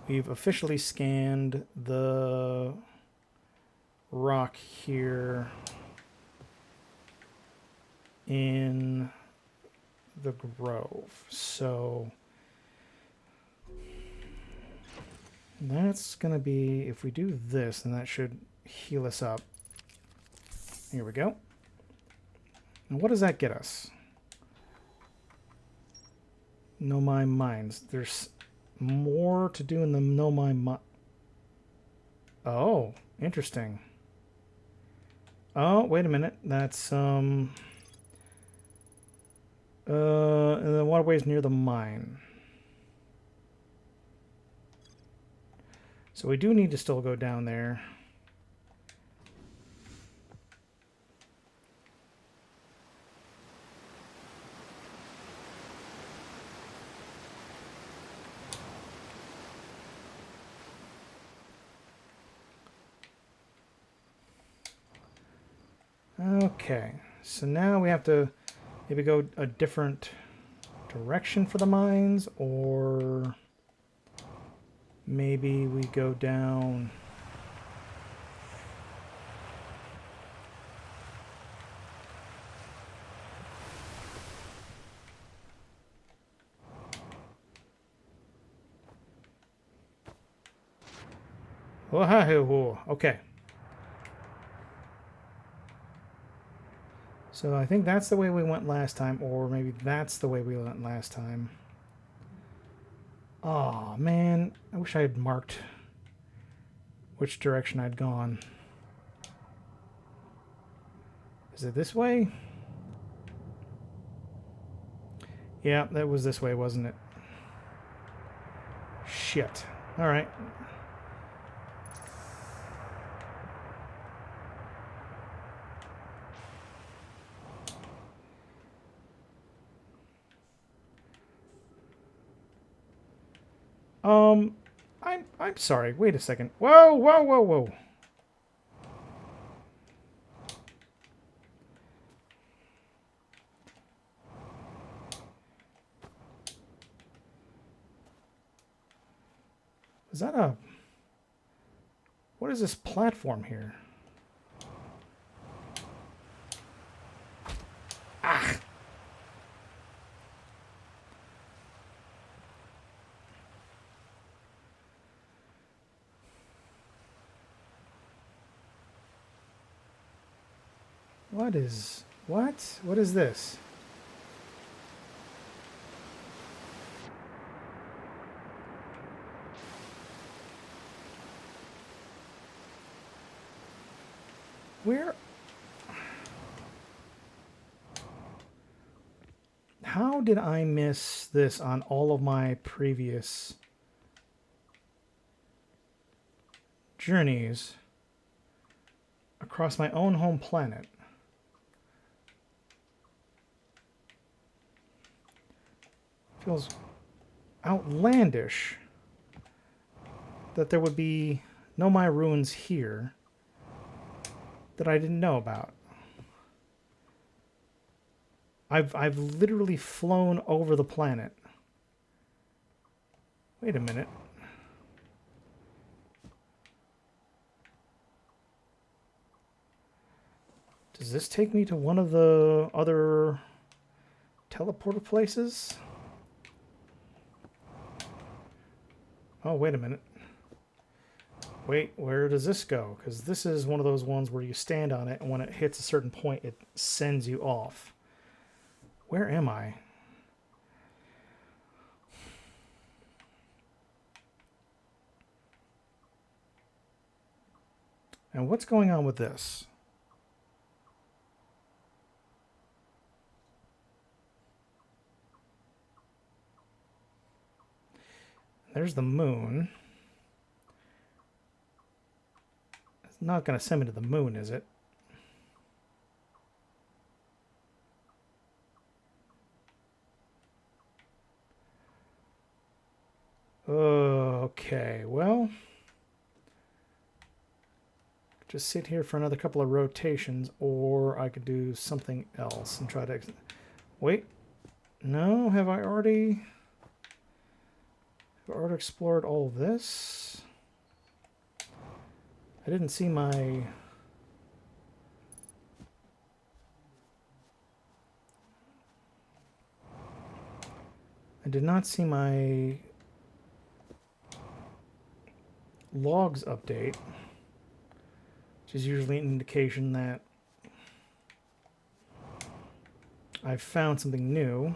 We've officially scanned the rock here in the grove. So that's going to be, if we do this, then that should heal us up. Here we go. And what does that get us? Know My Mines. There's more to do in the Know My Mines. Oh, interesting. Oh, wait a minute. That's, And the waterways near the mine. So we do need to still go down there. Okay, so now we have to maybe go a different direction for the mines, or maybe we go down. Oh, okay. So I think that's the way we went last time, or maybe that's the way we went last time. Oh man, I wish I had marked which direction I'd gone. Is it this way? Yeah, that was this way, wasn't it? Shit. All right. I'm sorry. Wait a second. Whoa, whoa, whoa, whoa. Is that a... What is this platform here? Ah! What is... What? What is this? Where... How did I miss this on all of my previous journeys across my own home planet? Feels outlandish that there would be no my ruins here that I didn't know about. I've literally flown over the planet. Wait a minute. Does this take me to one of the other teleporter places? Oh, wait a minute. Wait, where does this go? Because this is one of those ones where you stand on it, and when it hits a certain point, it sends you off. Where am I? And what's going on with this? There's the moon. It's not going to send me to the moon, is it? Okay, well, just sit here for another couple of rotations, or I could do something else and try to... Wait, no, have I already explored all this? I didn't see my... I did not see my logs update, which is usually an indication that I've found something new.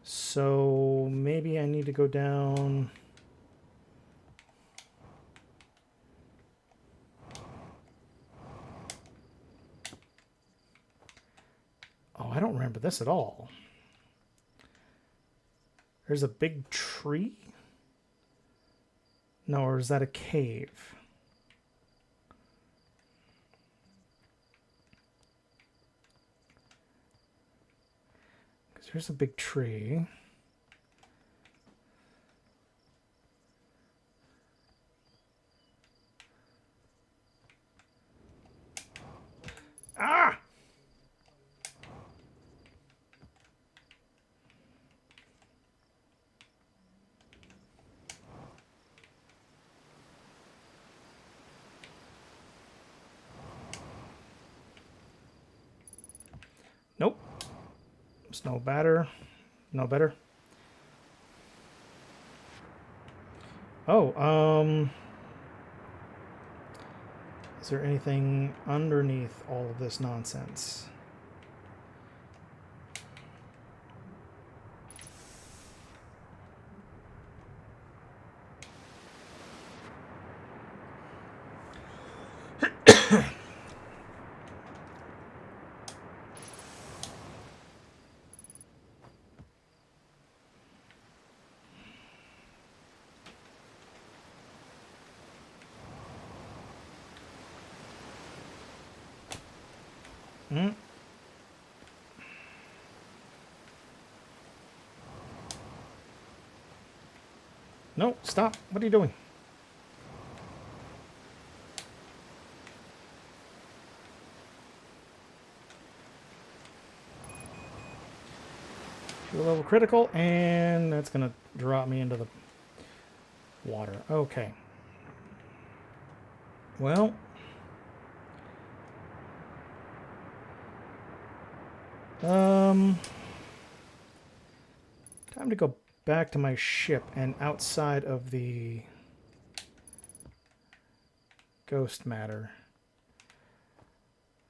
So maybe I need to go down... Oh, I don't remember this at all. There's a big tree? No, or is that a cave? Because there's a big tree. Ah! Nope. It's no better. No better. Oh, is there anything underneath all of this nonsense? Hmm? No, stop. What are you doing? Fuel level critical, and that's going to drop me into the water. Okay. Well. Time to go back to my ship and outside of the ghost matter.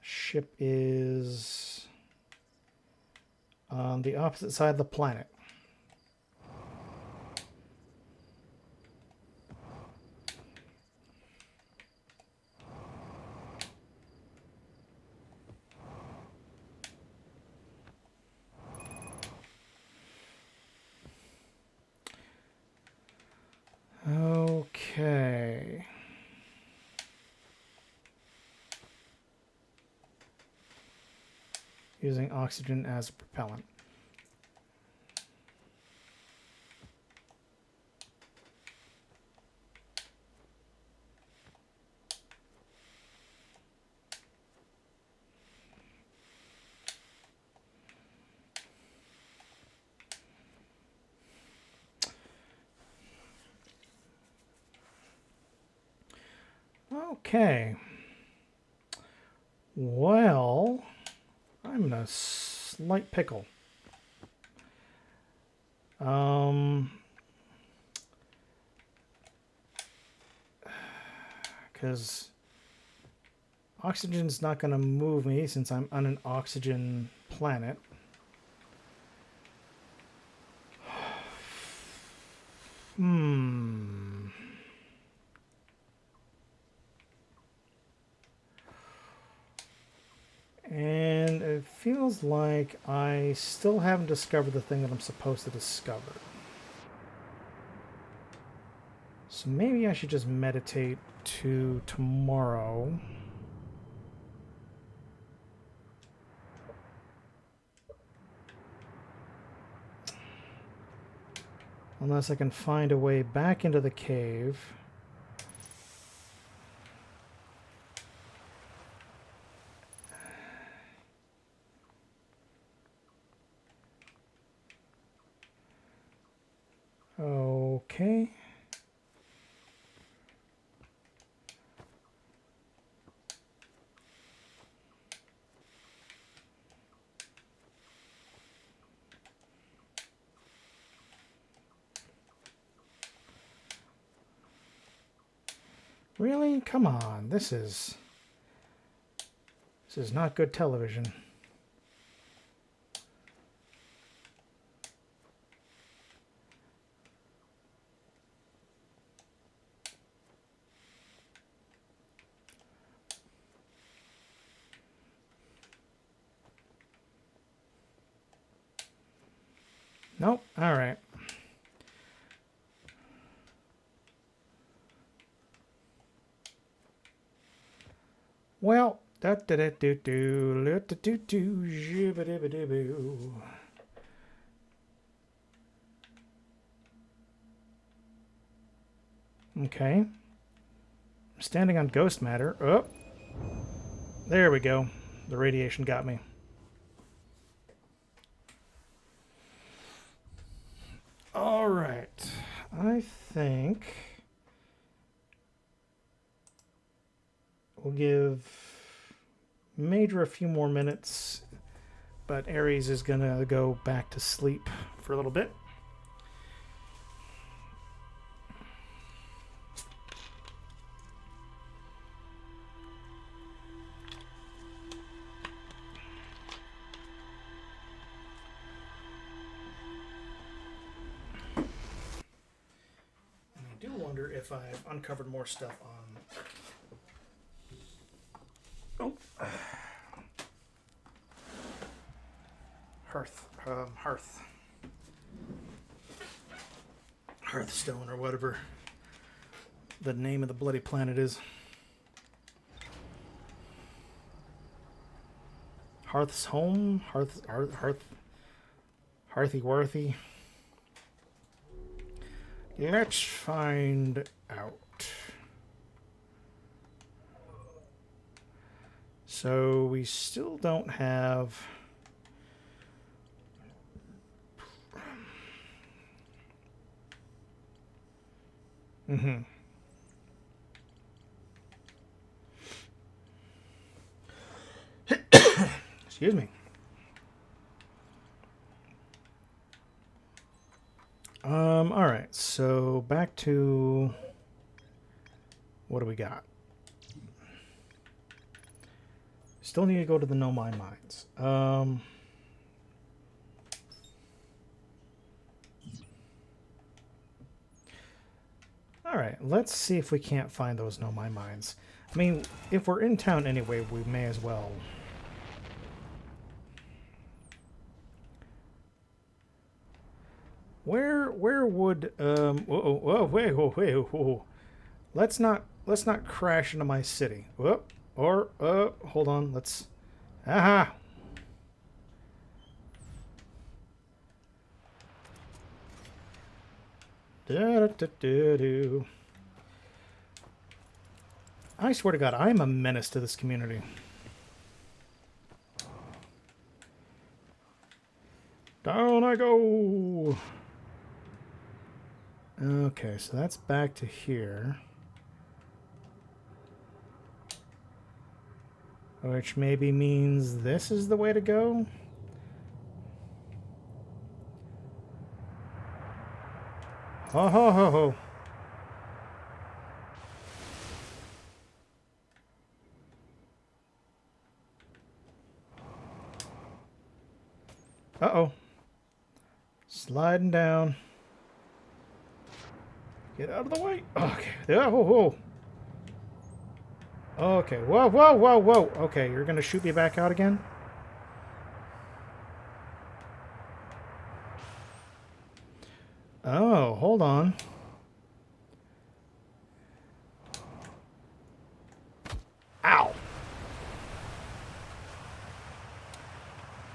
Ship is on the opposite side of the planet. Okay. Using oxygen as a propellant. Okay. Well, I'm in a slight pickle. Because oxygen's not going to move me since I'm on an oxygen planet. And it feels like I still haven't discovered the thing that I'm supposed to discover. So maybe I should just meditate to tomorrow. Unless I can find a way back into the cave. Okay. Really? Come on. This is not good television. Nope. All right. Well, da da da do do da da do do jibba dibba dibba. Okay. I'm standing on ghost matter. Oh, there we go. The radiation got me. All right. I think we'll give Major a few more minutes, but Ares is going to go back to sleep for a little bit. And I do wonder if I've uncovered more stuff on... Oh. Hearthstone, or whatever the name of the bloody planet is. Hearth's home? Hearthy-worthy? Let's find out. So we still don't have... Mm-hmm. Excuse me. All right, so back to what do we got? Still need to go to the Know My Mines. All right, let's see if we can't find those Know My Mines. I mean, if we're in town anyway, we may as well. Where would whoa. Let's not crash into my city. Whoop. Or hold on, let's aha. Da-da-da-da-do. I swear to God, I'm a menace to this community. Down I go. Okay, so that's back to here. Which maybe means this is the way to go? Ho ho ho ho. Uh-oh. Sliding down. Get out of the way. Okay. Oh, whoa. Okay. Whoa. Okay, you're going to shoot me back out again? Oh, hold on. Ow.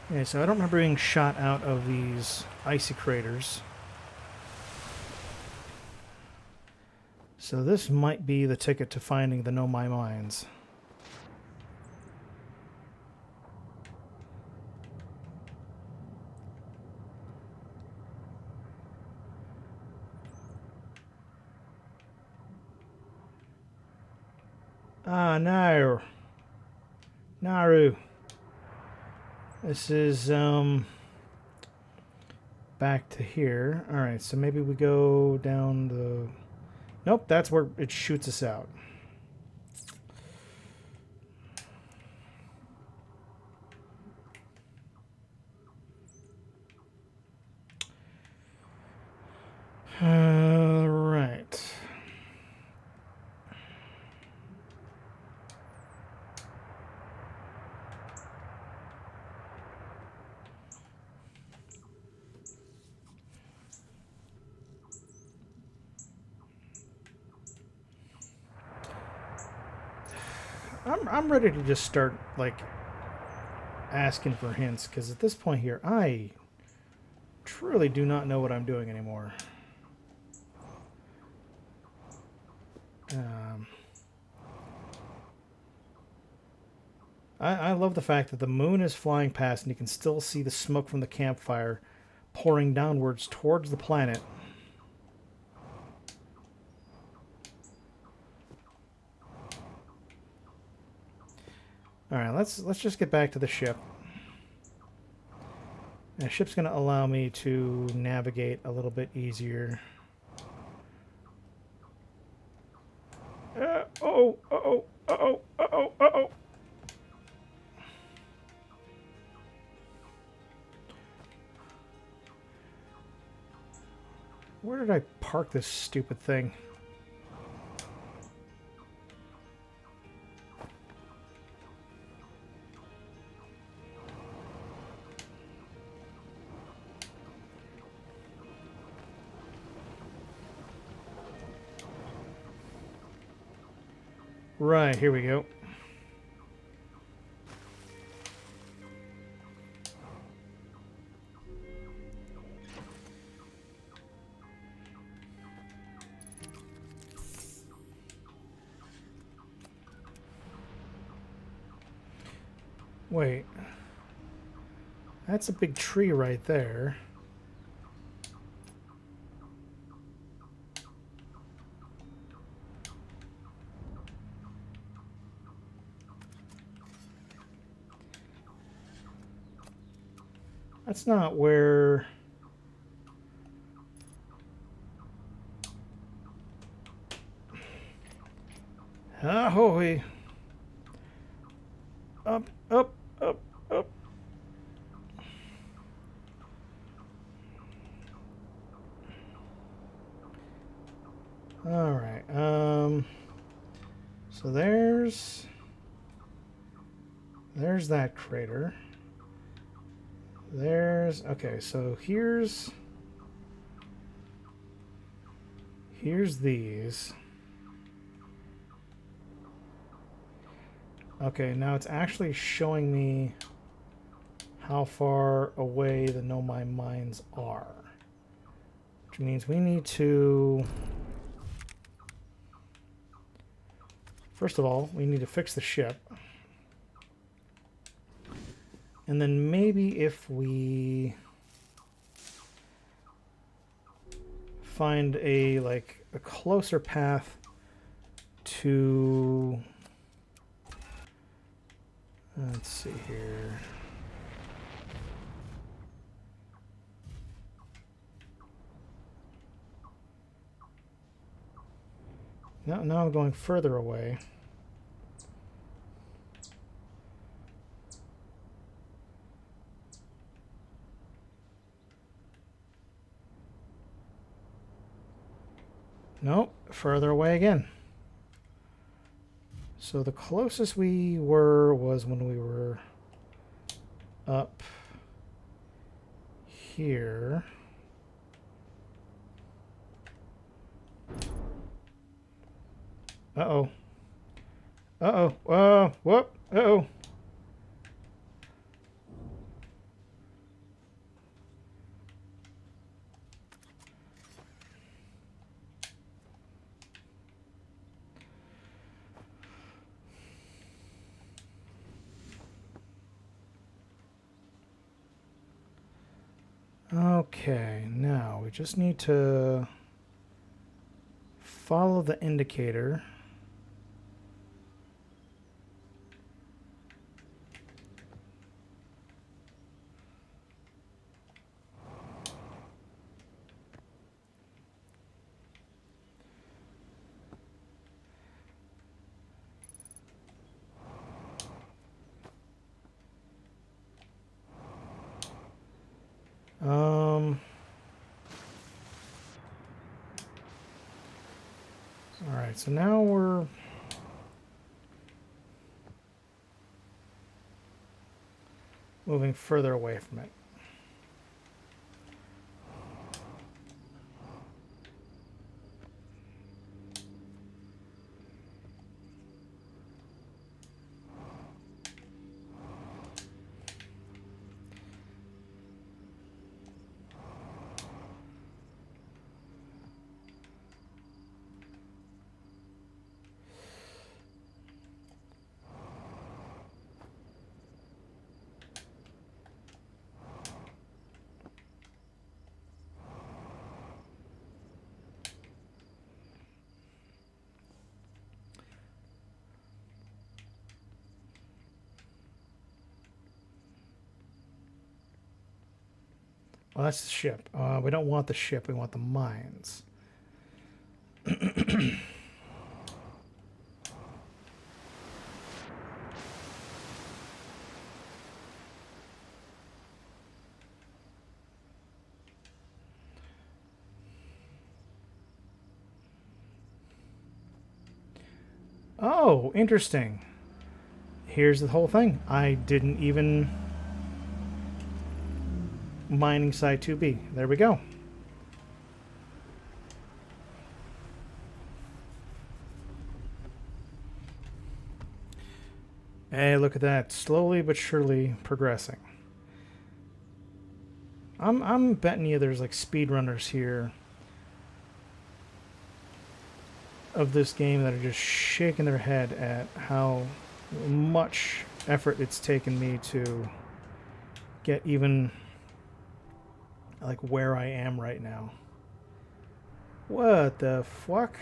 Okay, so I don't remember being shot out of these icy craters. So this might be the ticket to finding the Know My Mines. Ah, no. Naru. This is, back to here. Alright, so maybe we go down the... Nope, that's where it shoots us out. Right. I'm ready to just start like asking for hints, because at this point here, I truly do not know what I'm doing anymore. I love the fact that the moon is flying past and you can still see the smoke from the campfire pouring downwards towards the planet. All right, let's just get back to the ship. And the ship's going to allow me to navigate a little bit easier. Uh-oh, uh-oh, uh-oh, uh-oh, uh-oh. Where did I park this stupid thing? Right, here we go. Wait. That's a big tree right there. That's not where... Ahoy! Up, up, up, up. All right. So there's that crater. Okay, so here's these. Okay, now it's actually showing me how far away the Nomai mines are. Which means we need to... First of all, we need to fix the ship. And then maybe if we find a closer path to... Let's see here. Now I'm going further away. Nope, further away again. So the closest we were was when we were up here. Uh-oh. Uh-oh. Whoop. Uh-oh. Okay, now we just need to follow the indicator. All right, so now we're moving further away from it. Well, that's the ship. We don't want the ship. We want the mines. Oh, interesting. Here's the whole thing. I didn't even... Mining site 2B. There we go. Hey, look at that. Slowly but surely progressing. I'm betting you there's like speedrunners here of this game that are just shaking their head at how much effort it's taken me to get even like where I am right now. What the fuck?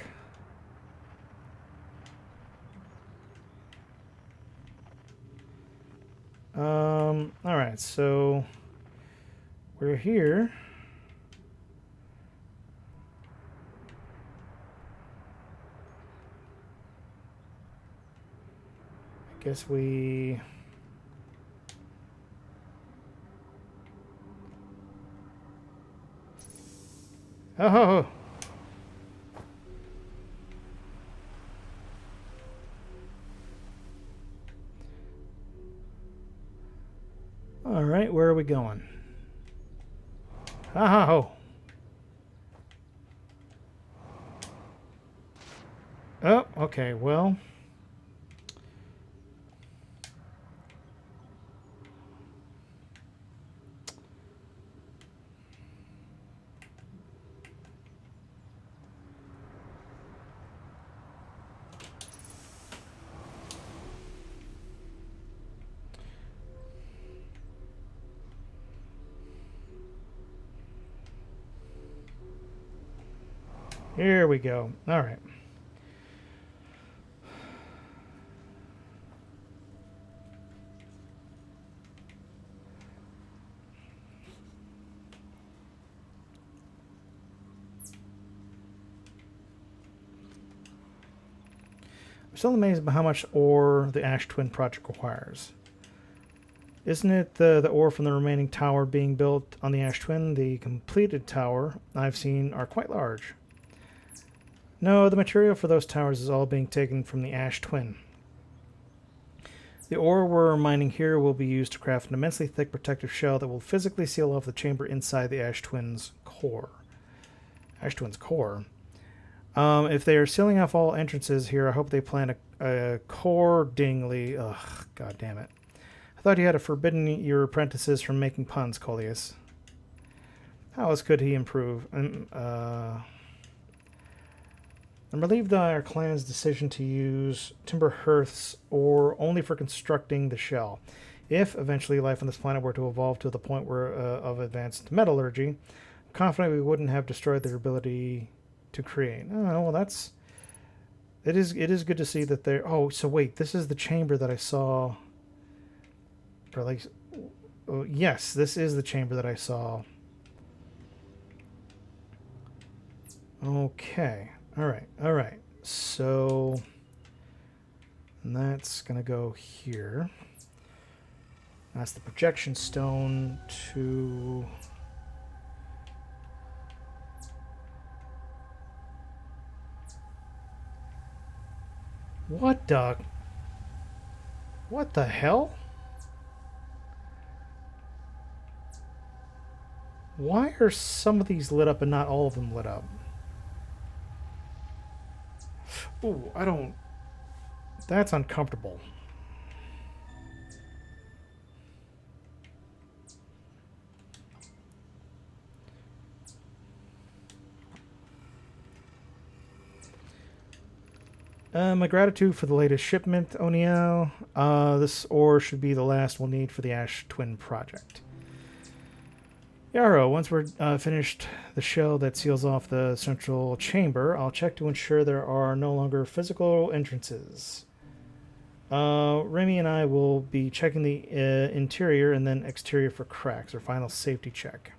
Alright, so we're here. I guess we... Oh! Alright, where are we going? Oh! Oh, okay, well... Here we go. All right. I'm still amazed by how much ore the Ash Twin project requires. Isn't it the ore from the remaining tower being built on the Ash Twin? The completed tower I've seen are quite large. No, the material for those towers is all being taken from the Ash Twin. The ore we're mining here will be used to craft an immensely thick protective shell that will physically seal off the chamber inside the Ash Twin's core. Ash Twin's core? If they are sealing off all entrances here, I hope they plan accordingly. Ugh, god damn it. I thought you had forbidden your apprentices from making puns, Coleus. How else could he improve? I'm relieved by our clan's decision to use timber hearths or only for constructing the shell. If eventually life on this planet were to evolve to the point where of advanced metallurgy, I'm confident we wouldn't have destroyed their ability to create. Oh, well, that's... It is good to see that they're... Oh, so wait, this is the chamber that I saw... Or like... Oh, yes, this is the chamber that I saw. Okay. Alright. So... that's going to go here. That's the projection stone to... What the... What the hell? Why are some of these lit up and not all of them lit up? Ooh, I don't... That's uncomfortable. My gratitude for the latest shipment, O'Neill. This ore should be the last we'll need for the Ash Twin project. Yarrow, once we're finished the shell that seals off the central chamber, I'll check to ensure there are no longer physical entrances. Remy and I will be checking the interior and then exterior for cracks, or final safety check.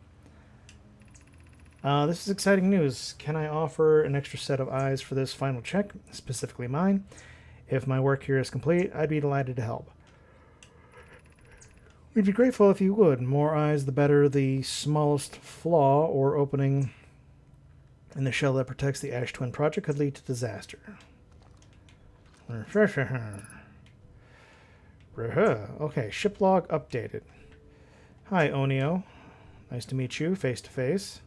This is exciting news. Can I offer an extra set of eyes for this final check, specifically mine? If my work here is complete, I'd be delighted to help. We'd be grateful if you would. More eyes, the better. The smallest flaw or opening in the shell that protects the Ash Twin project could lead to disaster. Okay, ship log updated. Hi, Onio. Nice to meet you face to face.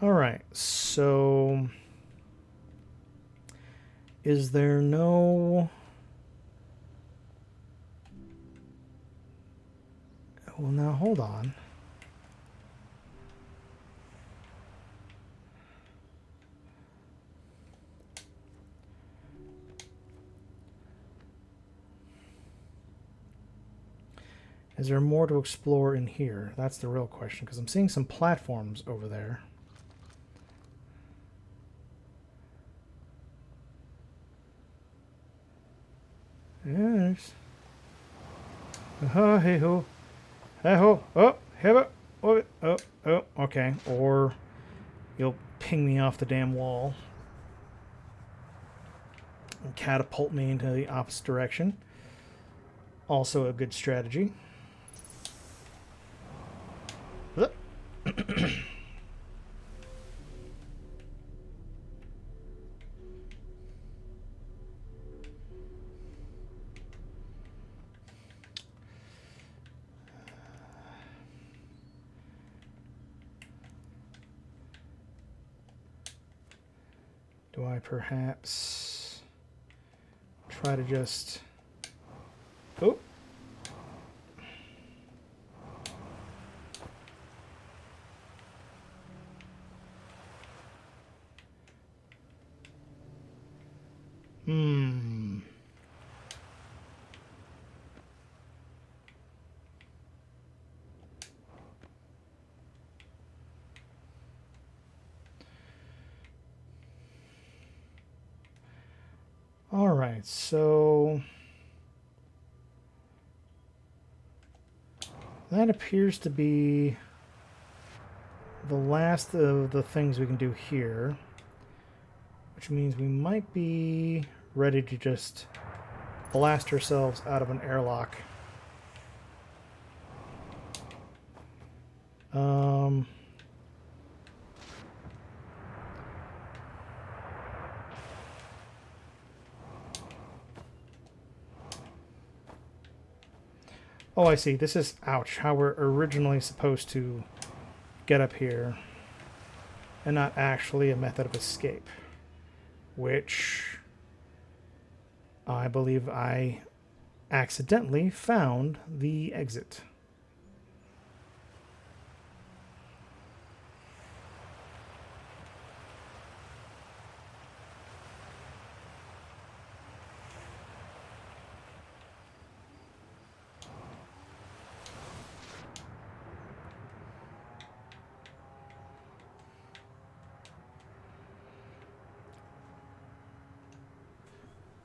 Alright, so is there no... Well, now hold on. Is there more to explore in here? That's the real question, because I'm seeing some platforms over there. Yes. Hey ho. Hey ho. Oh, have it. Oh, okay. Or you'll ping me off the damn wall and catapult me into the opposite direction. Also a good strategy. Do I perhaps try to just... Oh! Alright, so that appears to be the last of the things we can do here, which means we might be ready to just blast ourselves out of an airlock. Oh, I see. This is, ouch, how we're originally supposed to get up here, and not actually a method of escape, which I believe I accidentally found the exit.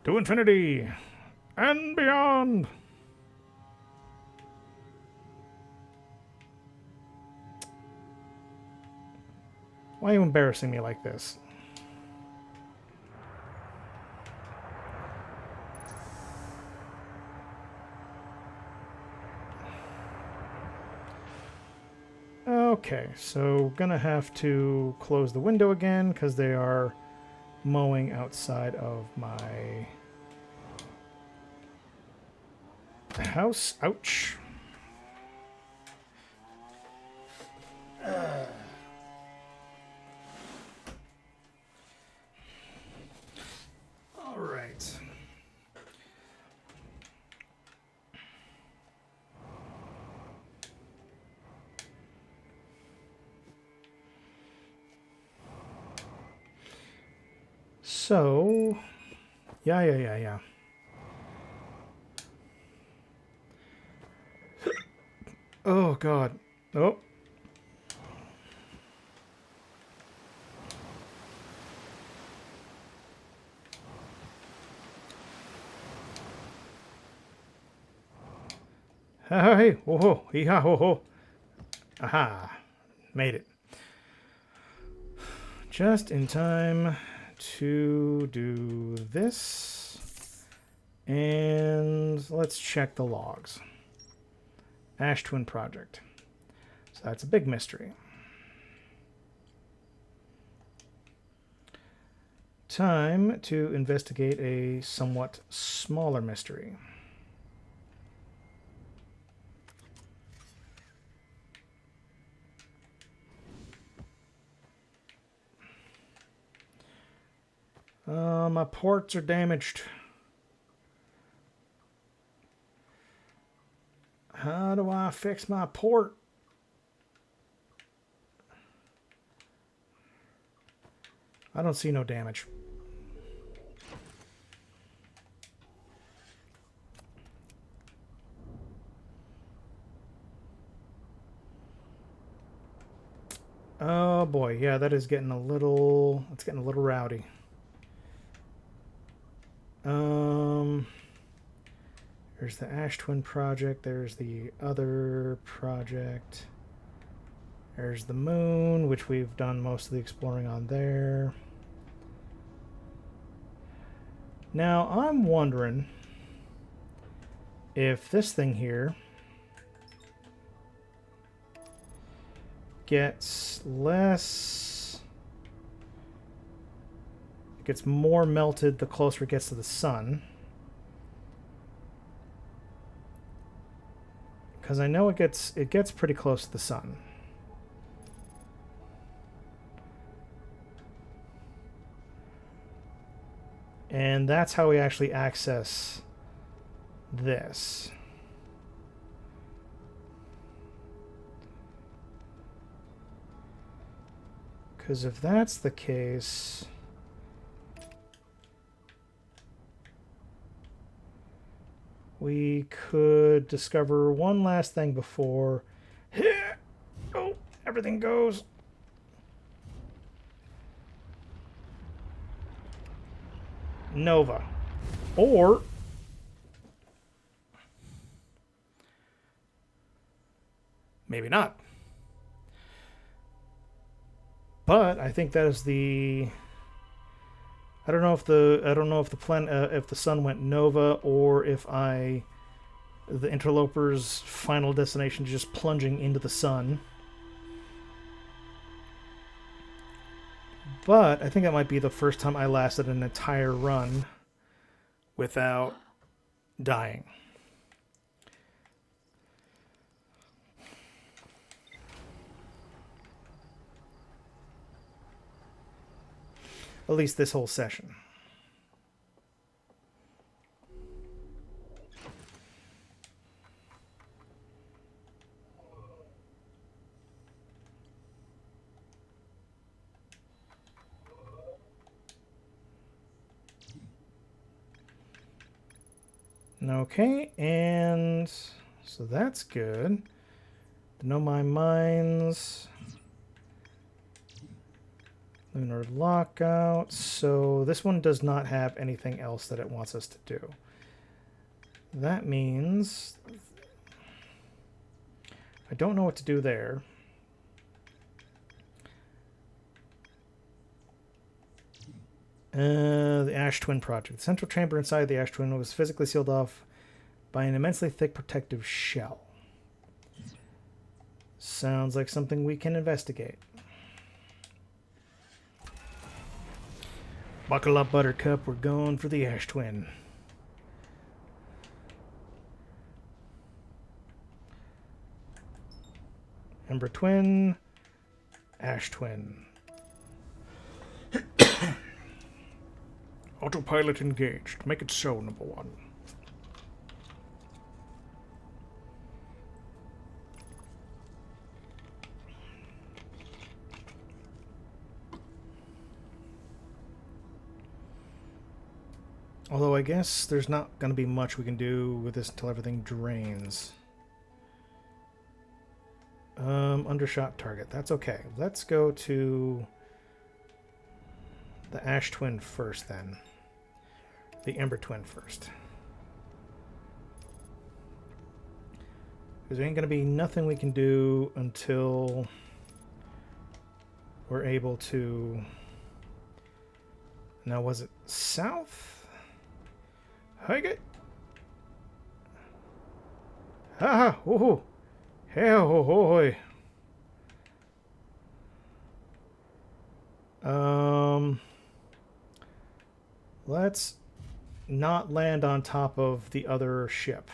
To infinity and beyond. Why are you embarrassing me like this? Okay, so gonna have to close the window again because they are mowing outside of my house. Ouch. All right. So, yeah. Oh, God. Oh. Hey, ho, ho, hee ha, ho, ho. Aha! Made it. Just in time to do this. And let's check the logs. Ash Twin Project. So that's a big mystery. Time to investigate a somewhat smaller mystery. My ports are damaged. How do I fix my port? I don't see no damage. Oh boy, yeah, that is getting a little, it's getting a little rowdy. There's the Ash Twin project, there's the other project. There's the moon, which we've done most of the exploring on there. Now, I'm wondering if this thing here gets less... It gets more melted the closer it gets to the sun. Because I know it gets pretty close to the sun. And that's how we actually access this. Because if that's the case... we could discover one last thing before... Oh, everything goes. Nova. Or... maybe not. But I think that is the... I don't know if the sun went nova, or if the interloper's final destination is just plunging into the sun. But I think that might be the first time I lasted an entire run without dying. At least this whole session. Okay, and so that's good. Know my mines. Lunar lockout. So this one does not have anything else that it wants us to do. That means I don't know what to do there. The Ash Twin project. The central chamber inside the Ash Twin was physically sealed off by an immensely thick protective shell. Sounds like something we can investigate. Buckle up, Buttercup. We're going for the Ash Twin. Ember Twin. Ash Twin. Autopilot engaged. Make it so, number one. Although I guess there's not going to be much we can do with this until everything drains. Undershot target. That's okay. Let's go to the Ash Twin first then. The Ember Twin first. Because there ain't going to be nothing we can do until we're able to... Now, was it south? Hike. Ha ha! Oh! Hey ho ho hoy! Let's not land on top of the other ship.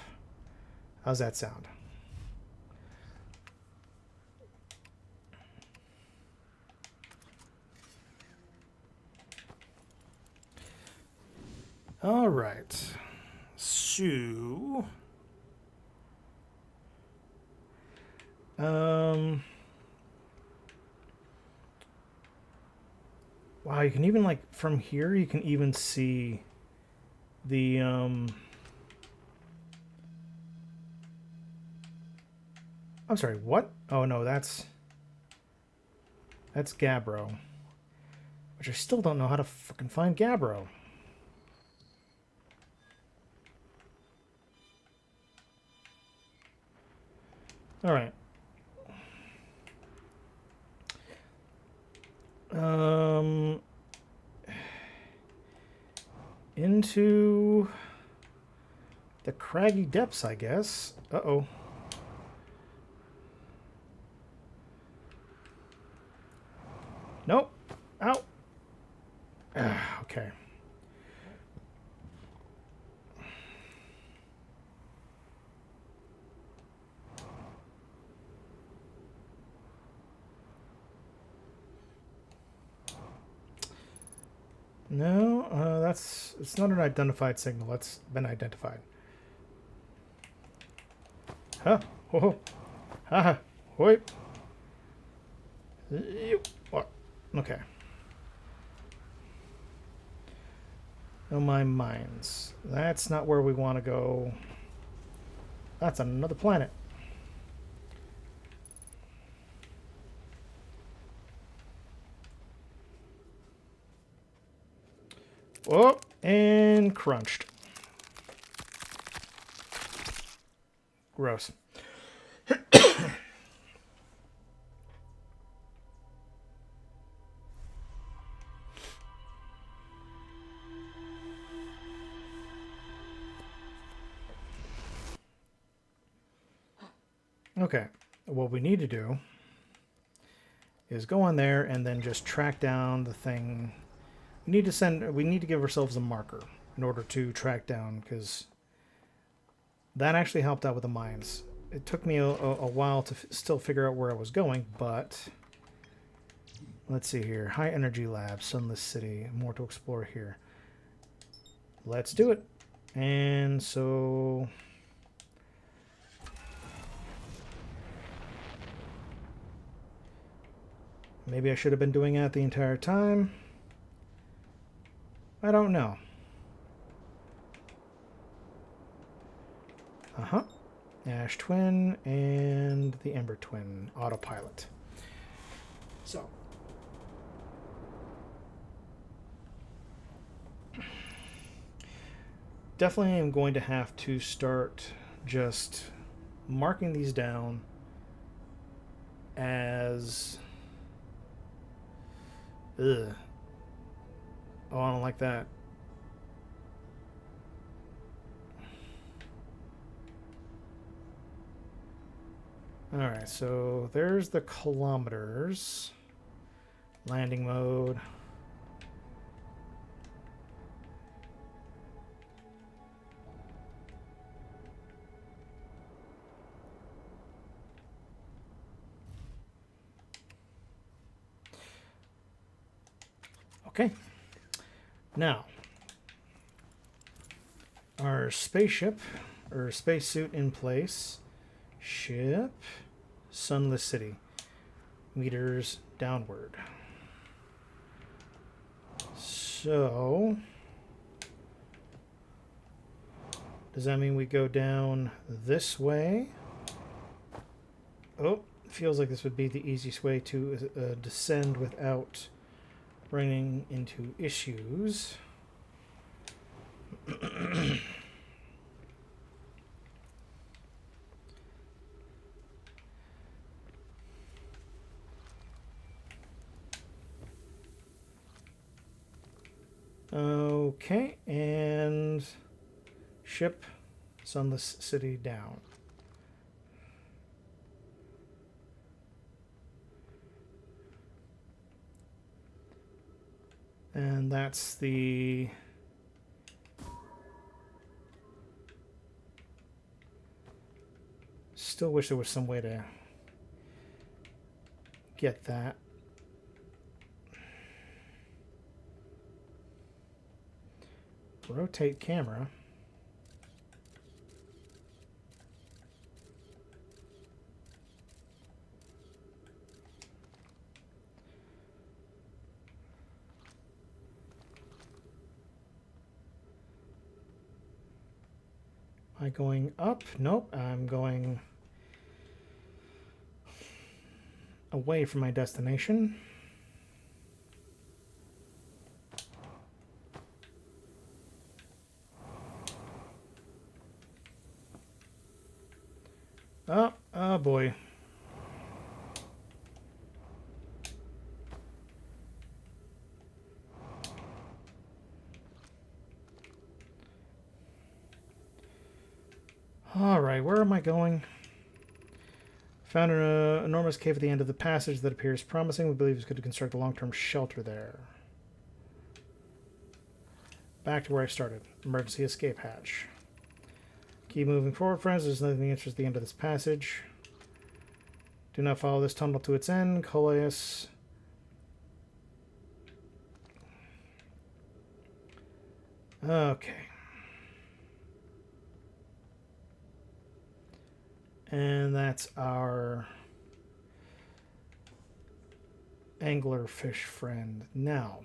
How's that sound? All right. So, wow, you can even, like, from here, you can even see the, I'm sorry, what? Oh, no, that's Gabbro. Which I still don't know how to fucking find Gabbro. Alright. Into the craggy depths, I guess. Uh-oh. Nope. Ow. Okay. No, it's not an identified signal. That's been identified. Huh? Ho ho. Ha ha. Hoi. What? Okay. Oh, my mines. That's not where we want to go. That's on another planet. Oh, and crunched. Gross. Okay, what we need to do is go on there and then just track down the thing. We need to give ourselves a marker in order to track down, because that actually helped out with the mines. It took me a while to still figure out where I was going, but let's see here. High energy lab, sunless city, more to explore here. Let's do it. And so maybe I should have been doing that the entire time. I don't know. Uh-huh. Ash Twin and the Ember Twin autopilot. So. Definitely am going to have to start just marking these down as... Ugh. Oh, I don't like that. Alright, so there's the kilometers. Landing mode. Okay. Now, our spaceship, or spacesuit in place. Ship, sunless city. Meters downward. So, does that mean we go down this way? Oh, feels like this would be the easiest way to descend without running into issues. Okay, and ship Sunless City down. And that's the... Still wish there was some way to get that. Rotate camera. Am I going up? Nope, I'm going away from my destination. Oh boy. Alright, where am I going? Found an enormous cave at the end of the passage that appears promising. We believe it's good to construct a long-term shelter there. Back to where I started. Emergency escape hatch. Keep moving forward, friends. There's nothing interesting at the end of this passage. Do not follow this tunnel to its end. Coleus. Okay. And that's our anglerfish friend. Now,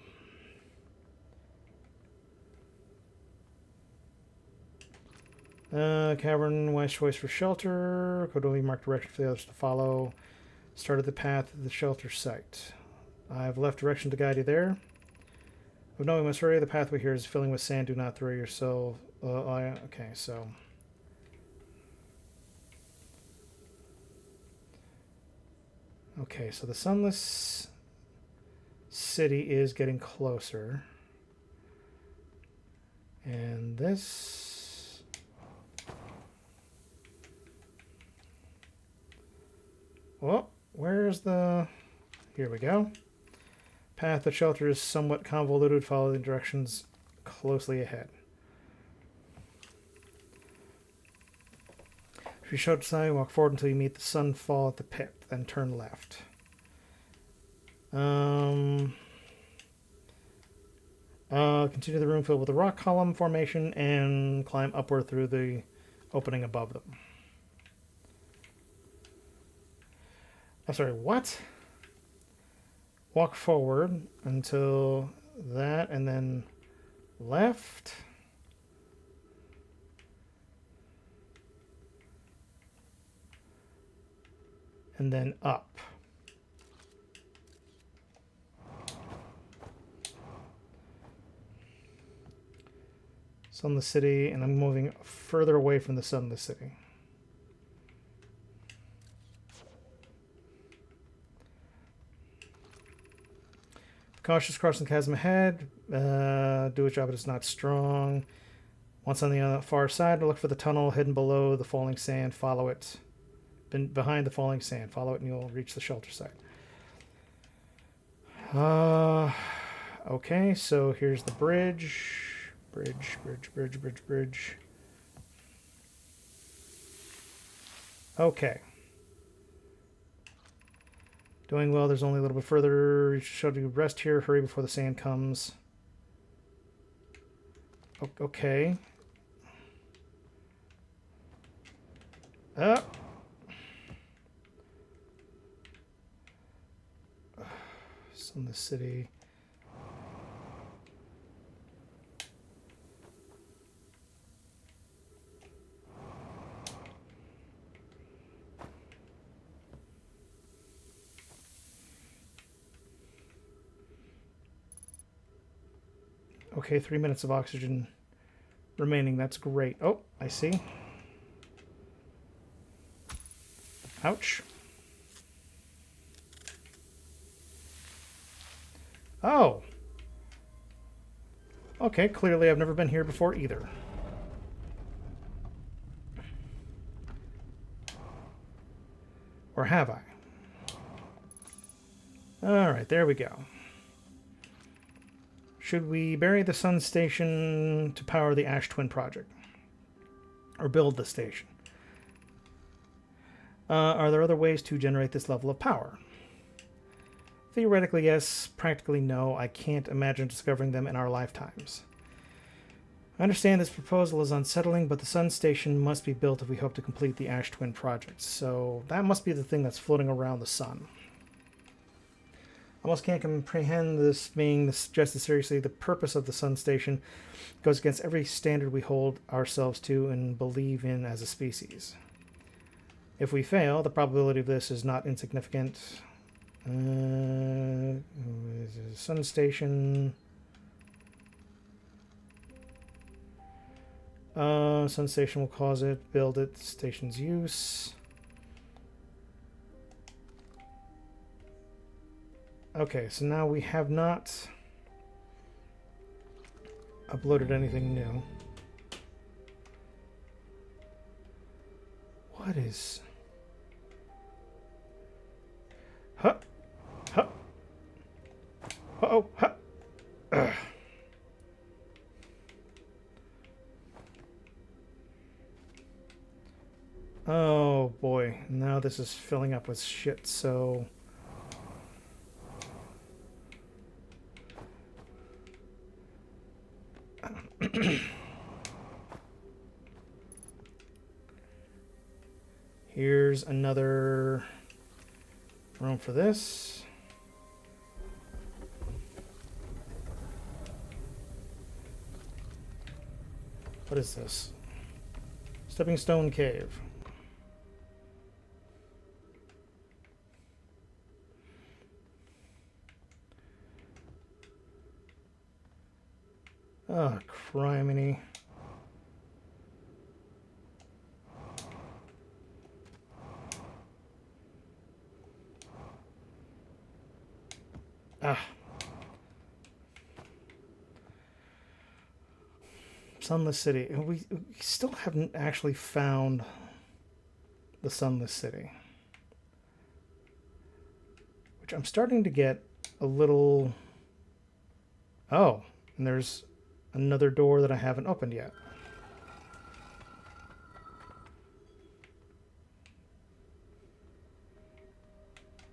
cavern, wise choice for shelter. Code only marked direction for the others to follow. Started the path to the shelter site. I've left direction to guide you there. But no, we must hurry. The pathway here is filling with sand. Do not throw yourself. Okay, so. Okay, so the Sunless City is getting closer. And this... Oh, where's the... Here we go. Path to shelter is somewhat convoluted. Follow the directions closely ahead. If you show the sign, walk forward until you meet the sunfall at the pit, then turn left. Continue the room filled with a rock column formation and climb upward through the opening above them. I'm sorry, what? Walk forward until that and then left. And then up. Sunless City, and I'm moving further away from the Sunless City. Cautious crossing the chasm ahead. Do a job, it is not strong. Once on the far side, look for the tunnel hidden below the falling sand. Follow it. Behind the falling sand. Follow it and you'll reach the shelter site. Okay, so here's the bridge. Bridge. Okay. Doing well. There's only a little bit further. You should rest here. Hurry before the sand comes. Okay. Up. In the city. Okay, 3 minutes of oxygen remaining. That's great. Oh, I see. Ouch. Oh. Okay, clearly I've never been here before either. Or have I? Alright, there we go. Should we bury the sun station to power the Ash Twin project? Or build the station? Are there other ways to generate this level of power? Theoretically, yes. Practically, no. I can't imagine discovering them in our lifetimes. I understand this proposal is unsettling, but the sun station must be built if we hope to complete the Ash Twin project. So that must be the thing that's floating around the sun. I almost can't comprehend this being suggested seriously. The purpose of the sun station goes against every standard we hold ourselves to and believe in as a species. If we fail, the probability of this is not insignificant. Sun station. Sun station will cause it. Build it. Station's use. Okay, so now we have not uploaded anything new. What is... Huh? Huh? Uh-oh! Huh? Ugh. Oh boy, now this is filling up with shit, so... Here's another room for this. What is this? Stepping Stone Cave. Oh, criminy. Ah. Sunless City. We still haven't actually found the Sunless City. Which I'm starting to get a little... Oh, and there's another door that I haven't opened yet.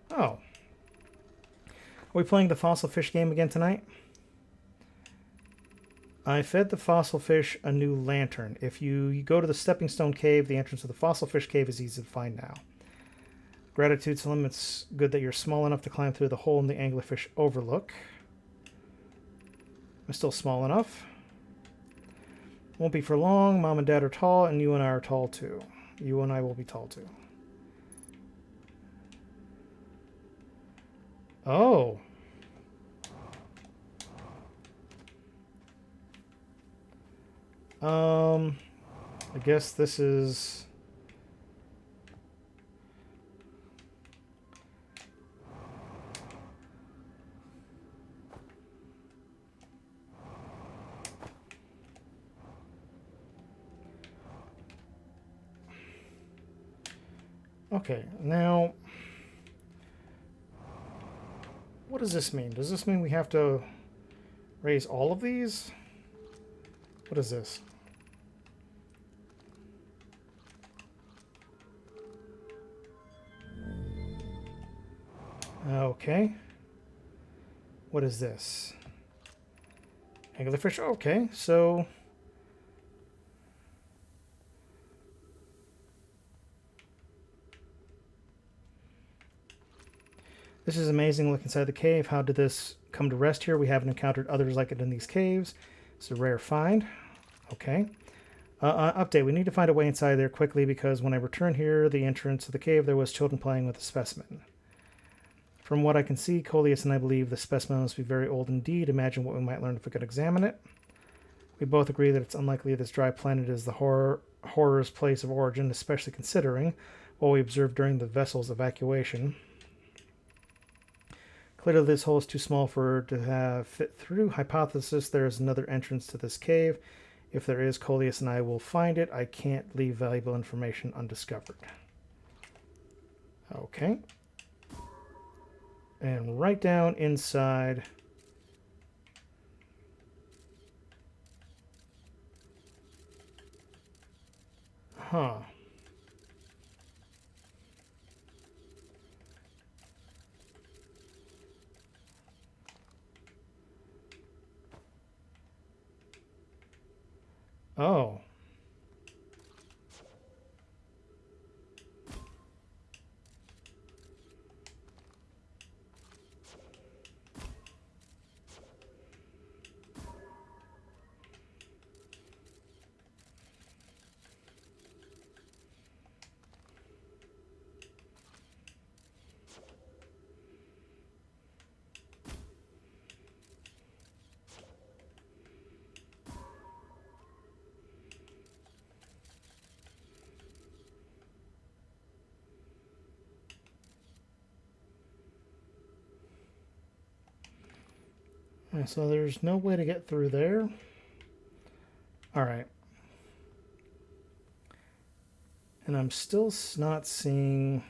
Oh. Are we playing the fossil fish game again tonight? I fed the fossil fish a new lantern. If you go to the Stepping Stone Cave, the entrance to the fossil fish cave is easy to find now. Gratitude to them. It's good that you're small enough to climb through the hole in the anglerfish overlook. I'm still small enough. Won't be for long. Mom and Dad are tall, and you and I are tall too. You and I will be tall too. Oh. I guess this is... Okay, now... What does this mean? Does this mean we have to raise all of these? What is this? Okay. What is this? Anglerfish. Okay, so... This is amazing. Look inside the cave. How did this come to rest here? We haven't encountered others like it in these caves. It's a rare find. Okay. Update. We need to find a way inside there quickly because when I returned here, the entrance to the cave, there was children playing with the specimen. From what I can see, Coleus and I believe the specimen must be very old indeed. Imagine what we might learn if we could examine it. We both agree that it's unlikely this dry planet is the horror's place of origin, especially considering what we observed during the vessel's evacuation. Clearly this hole is too small for it to have fit through. Hypothesis, there is another entrance to this cave. If there is, Coleus and I will find it. I can't leave valuable information undiscovered. Okay. And right down inside. Huh. Oh. So there's no way to get through there. All right. And I'm still not seeing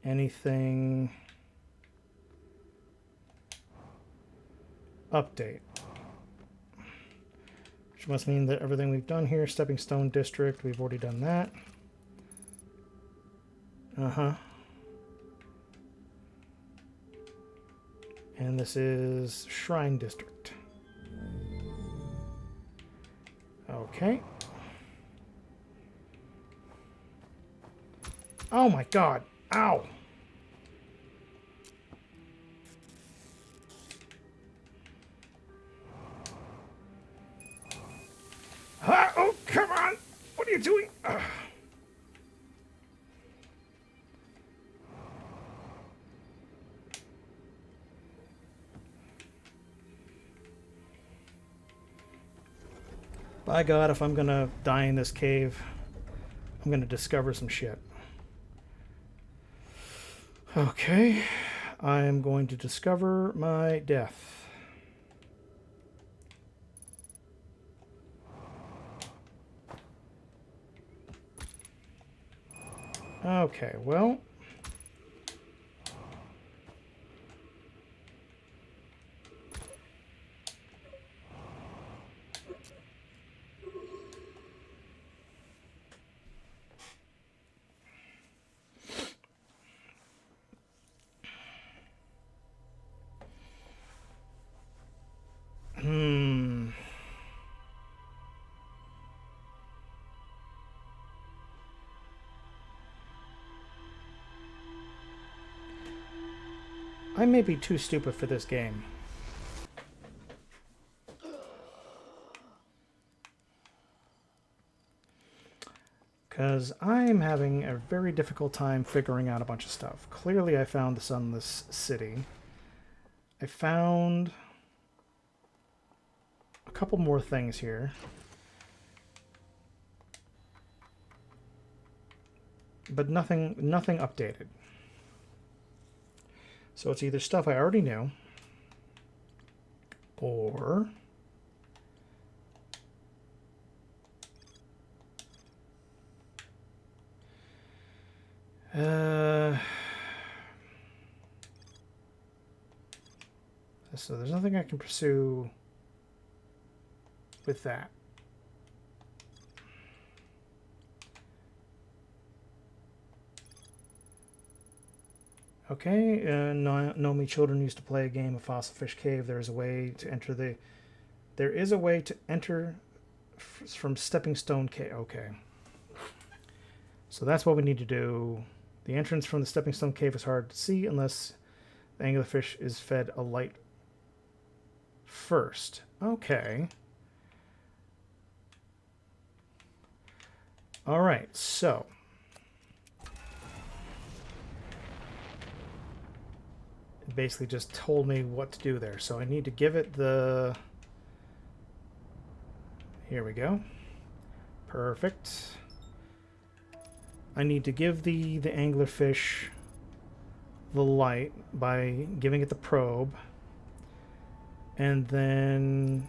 anything. Update. Which must mean that everything we've done here, Stepping Stone District, we've already done that. Uh-huh. And this is Shrine District. Okay. Oh my god. Ow. Ah, oh, come on. What are you doing? Ugh. By God, if I'm gonna die in this cave, I'm gonna discover some shit. Okay, I am going to discover my death. Okay, well. I may be too stupid for this game. Because I'm having a very difficult time figuring out a bunch of stuff. Clearly I found the Sunless City. I found a couple more things here. But nothing updated. So it's either stuff I already knew, or so there's nothing I can pursue with that. Okay, Nomi children used to play a game of Fossil Fish Cave. There is a way to enter the... There is a way to enter from Stepping Stone Cave. Okay. So that's what we need to do. The entrance from the Stepping Stone Cave is hard to see unless the anglerfish is fed a light first. Okay. All right, so... basically just told me what to do there. So I need to give it the... Here we go. Perfect. I need to give the anglerfish the light by giving it the probe, and then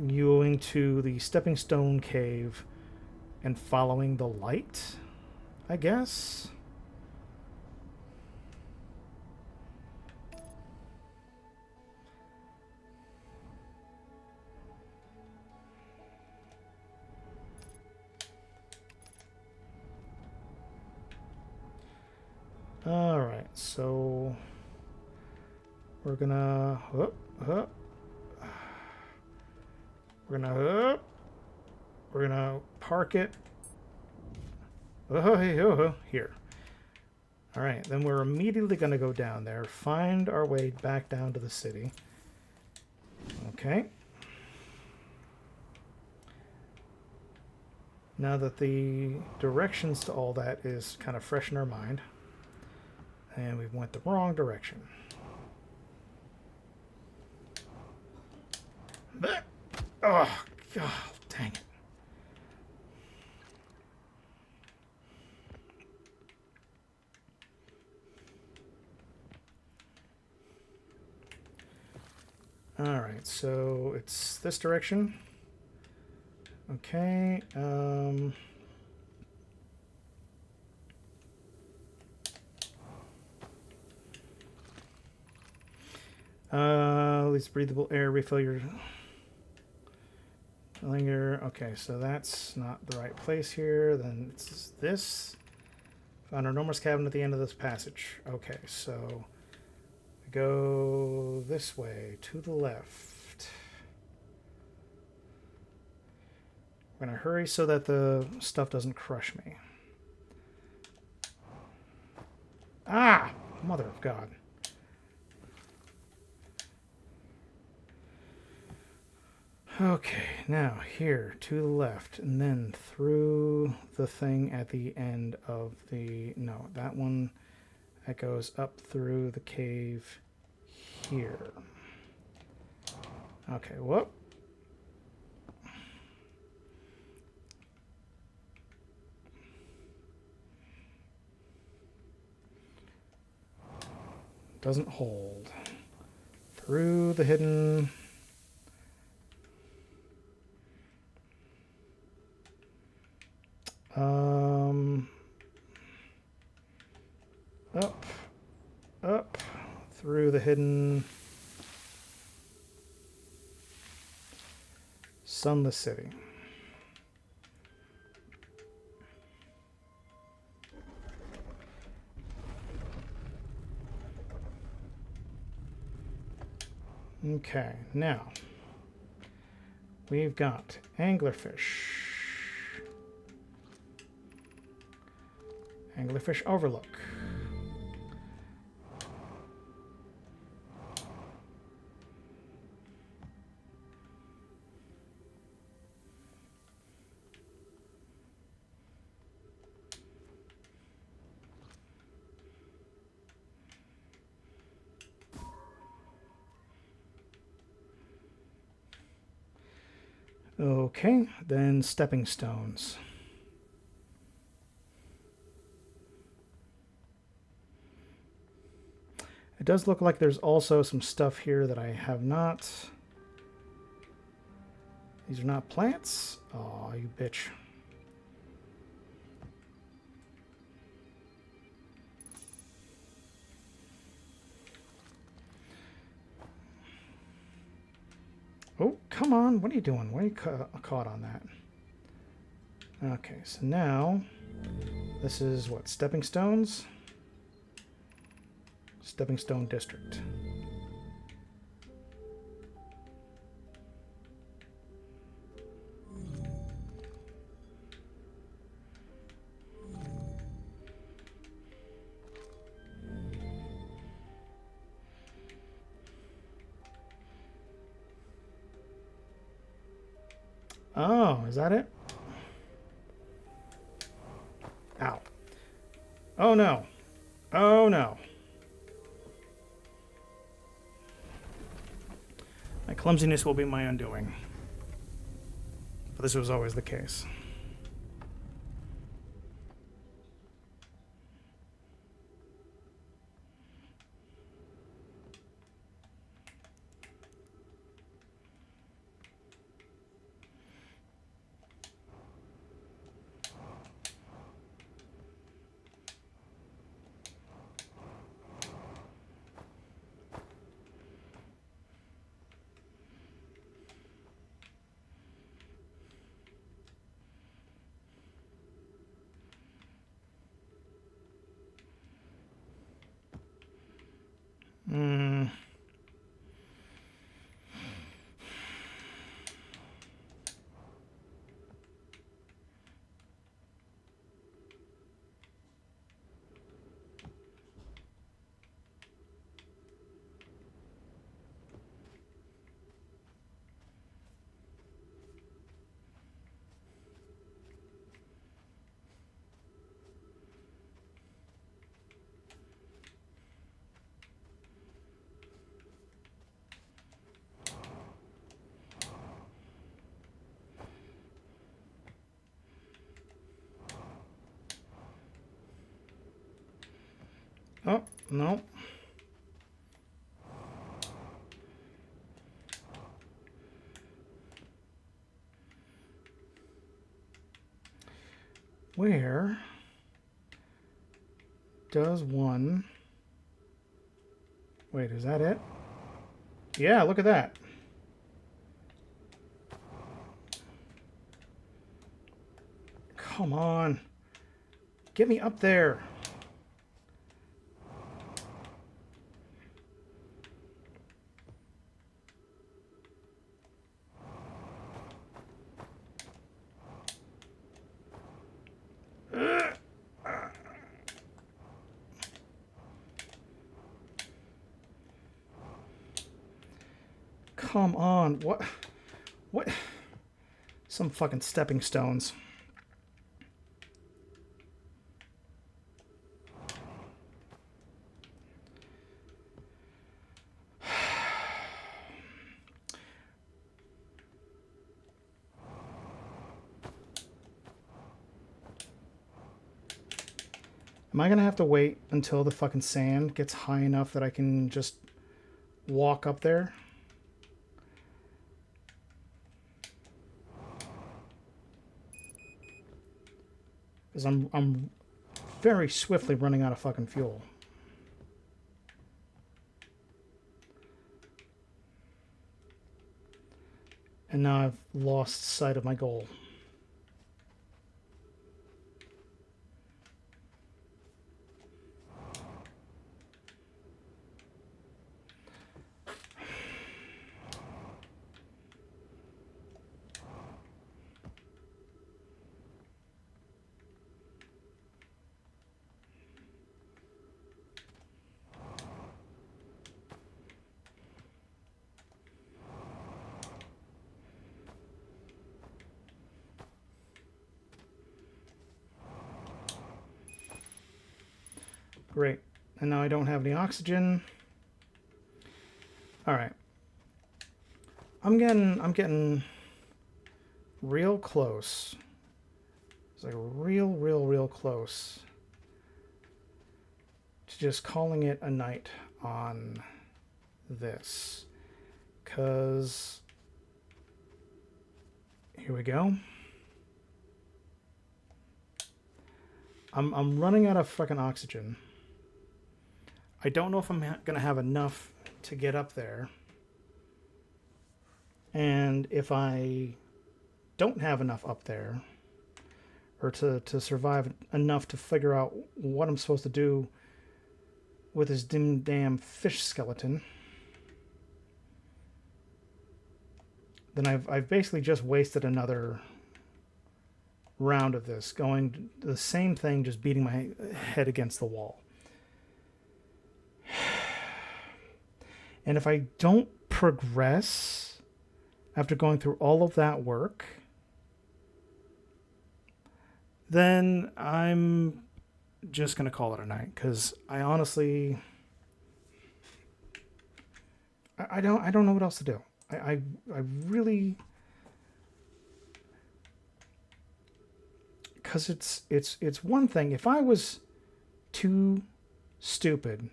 going to the stepping stone cave and following the light, I guess. All right, so we're gonna we're gonna park it here. All right, then we're immediately gonna go down there, find our way back down to the city. Okay. Now that the directions to all that is kind of fresh in our mind, and we went the wrong direction. But, oh, God, dang it. All right, so it's this direction. Okay. At least breathable air, refill your linger. Okay, so that's not the right place here. Then it's this. Found an enormous cabin at the end of this passage. Okay, so we go this way to the left. We're gonna hurry so that the stuff doesn't crush me. Ah, mother of God. Okay, now here to the left, and then through the thing at the end of the... No, that one that goes up through the cave here. Okay, whoop. Doesn't hold. Through the hidden... Up, through the hidden sunless city. Okay, now we've got anglerfish. Anglerfish overlook. Okay, then stepping stones. It does look like there's also some stuff here that I have not. These are not plants? Aw, you bitch. Oh, come on. What are you doing? Why are you caught on that? Okay, so now this is what? Stepping stones? Stepping stone district. Oh, is that it? Ow. Oh no. Oh no. My clumsiness will be my undoing. But this was always the case. No. Where does one... Wait, is that it? Yeah, look at that. Come on. Get me up there. Come on. What? What? Some fucking stepping stones. Am I gonna have to wait until the fucking sand gets high enough that I can just walk up there? Because I'm very swiftly running out of fucking fuel. And now I've lost sight of my goal. Great. And now I don't have any oxygen. All right. I'm getting real close. It's like real close to just calling it a night on this. 'Cause here we go. I'm running out of fucking oxygen. I don't know if I'm gonna have enough to get up there. And if I don't have enough up there, or to survive enough to figure out what I'm supposed to do with this damn fish skeleton, then I've basically just wasted another round of this, going the same thing, just beating my head against the wall. And if I don't progress after going through all of that work, then I'm just going to call it a night, because I honestly, I don't know what else to do. I really, because it's one thing if I was too stupid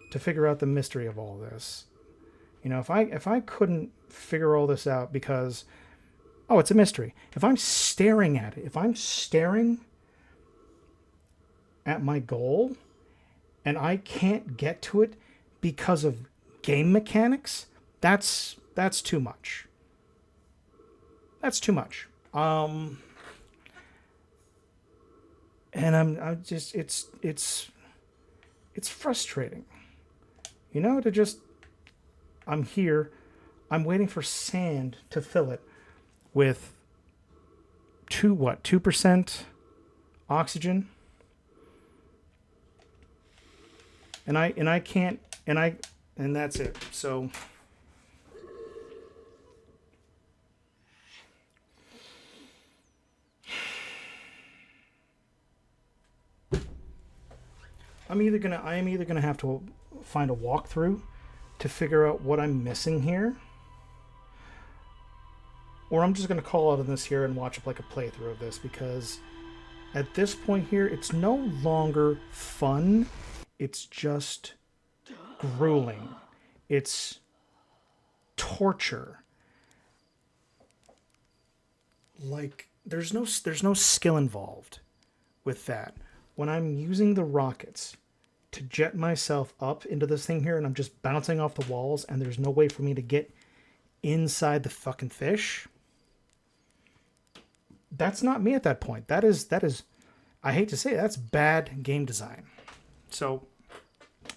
to figure out the mystery of all this. You know, if I couldn't figure all this out because, oh, it's a mystery. If I'm staring at it, if I'm staring at my goal and I can't get to it because of game mechanics, that's too much. That's too much. And I'm just, it's frustrating. You know, to just, I'm here, I'm waiting for sand to fill it with 2% oxygen. And I can't, and that's it. So I am either gonna have to find a walkthrough to figure out what I'm missing here, or I'm just gonna call out on this here and watch like a playthrough of this, because At this point here, it's no longer fun. It's just grueling. It's torture. Like there's no skill involved with that. When I'm using the rockets to jet myself up into this thing here and I'm just bouncing off the walls and there's no way for me to get inside the fucking fish, that's not me at that point. That is I hate to say it, that's bad game design. So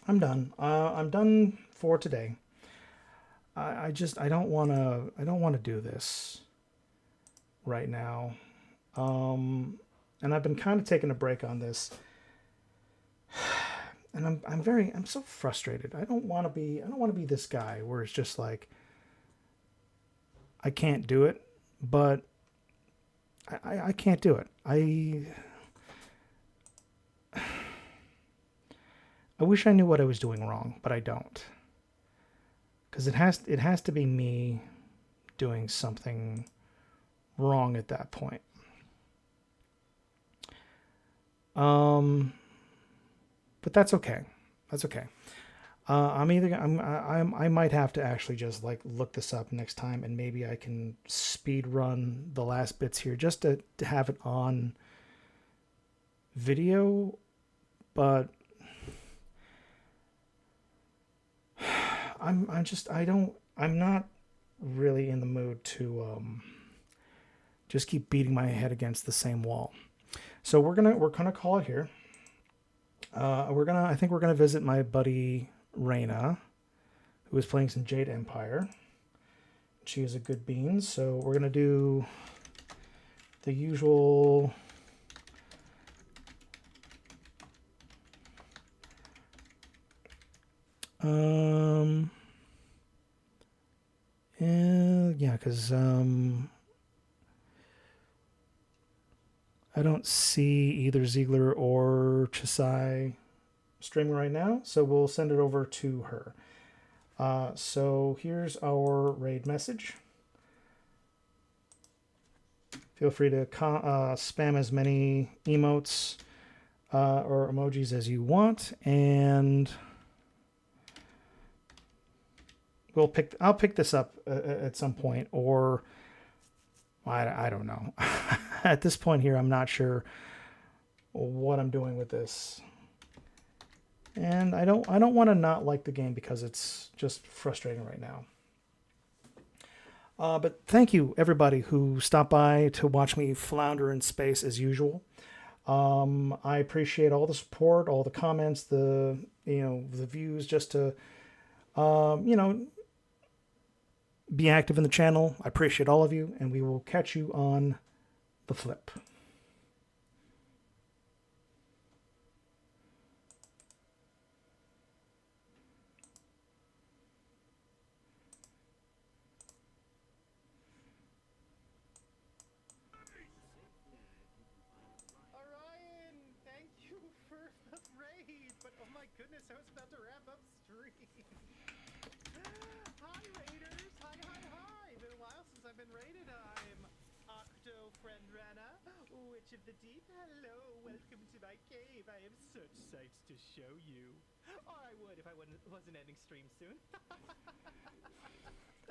I'm done. I'm done for today. I don't want to do this right now. And I've been kind of taking a break on this. And I'm so frustrated. I don't want to be this guy where it's just like I can't do it, but I can't do it. I wish I knew what I was doing wrong, but I don't. Because it has to be me doing something wrong at that point. But that's okay. That's okay. I might have to actually just like look this up next time, and maybe I can speed run the last bits here just to have it on video. But I'm not really in the mood to just keep beating my head against the same wall. So we're gonna call it here. I think we're gonna visit my buddy Reyna, who is playing some Jade Empire. She is a good bean, so we're gonna do the usual. Yeah, because I don't see either Ziegler or Chisai streaming right now, so we'll send it over to her. So here's our raid message. Feel free to spam as many emotes or emojis as you want, and I'll pick this up at some point, or I don't know. At this point here, I'm not sure what I'm doing with this. And I don't want to not like the game because it's just frustrating right now. But thank you everybody who stopped by to watch me flounder in space as usual. I appreciate all the support, all the comments, the views, just to be active in the channel. I appreciate all of you, and we will catch you on the flip. Orion, thank you for the raid, but oh my goodness, I was about to wrap up stream. Hi raiders, hi. Been a while since I've been raided. I'm Octo Friend Rana, Witch of the Deep. Hello, welcome to my cave. I have such sights to show you. Or I would if I wasn't ending stream soon.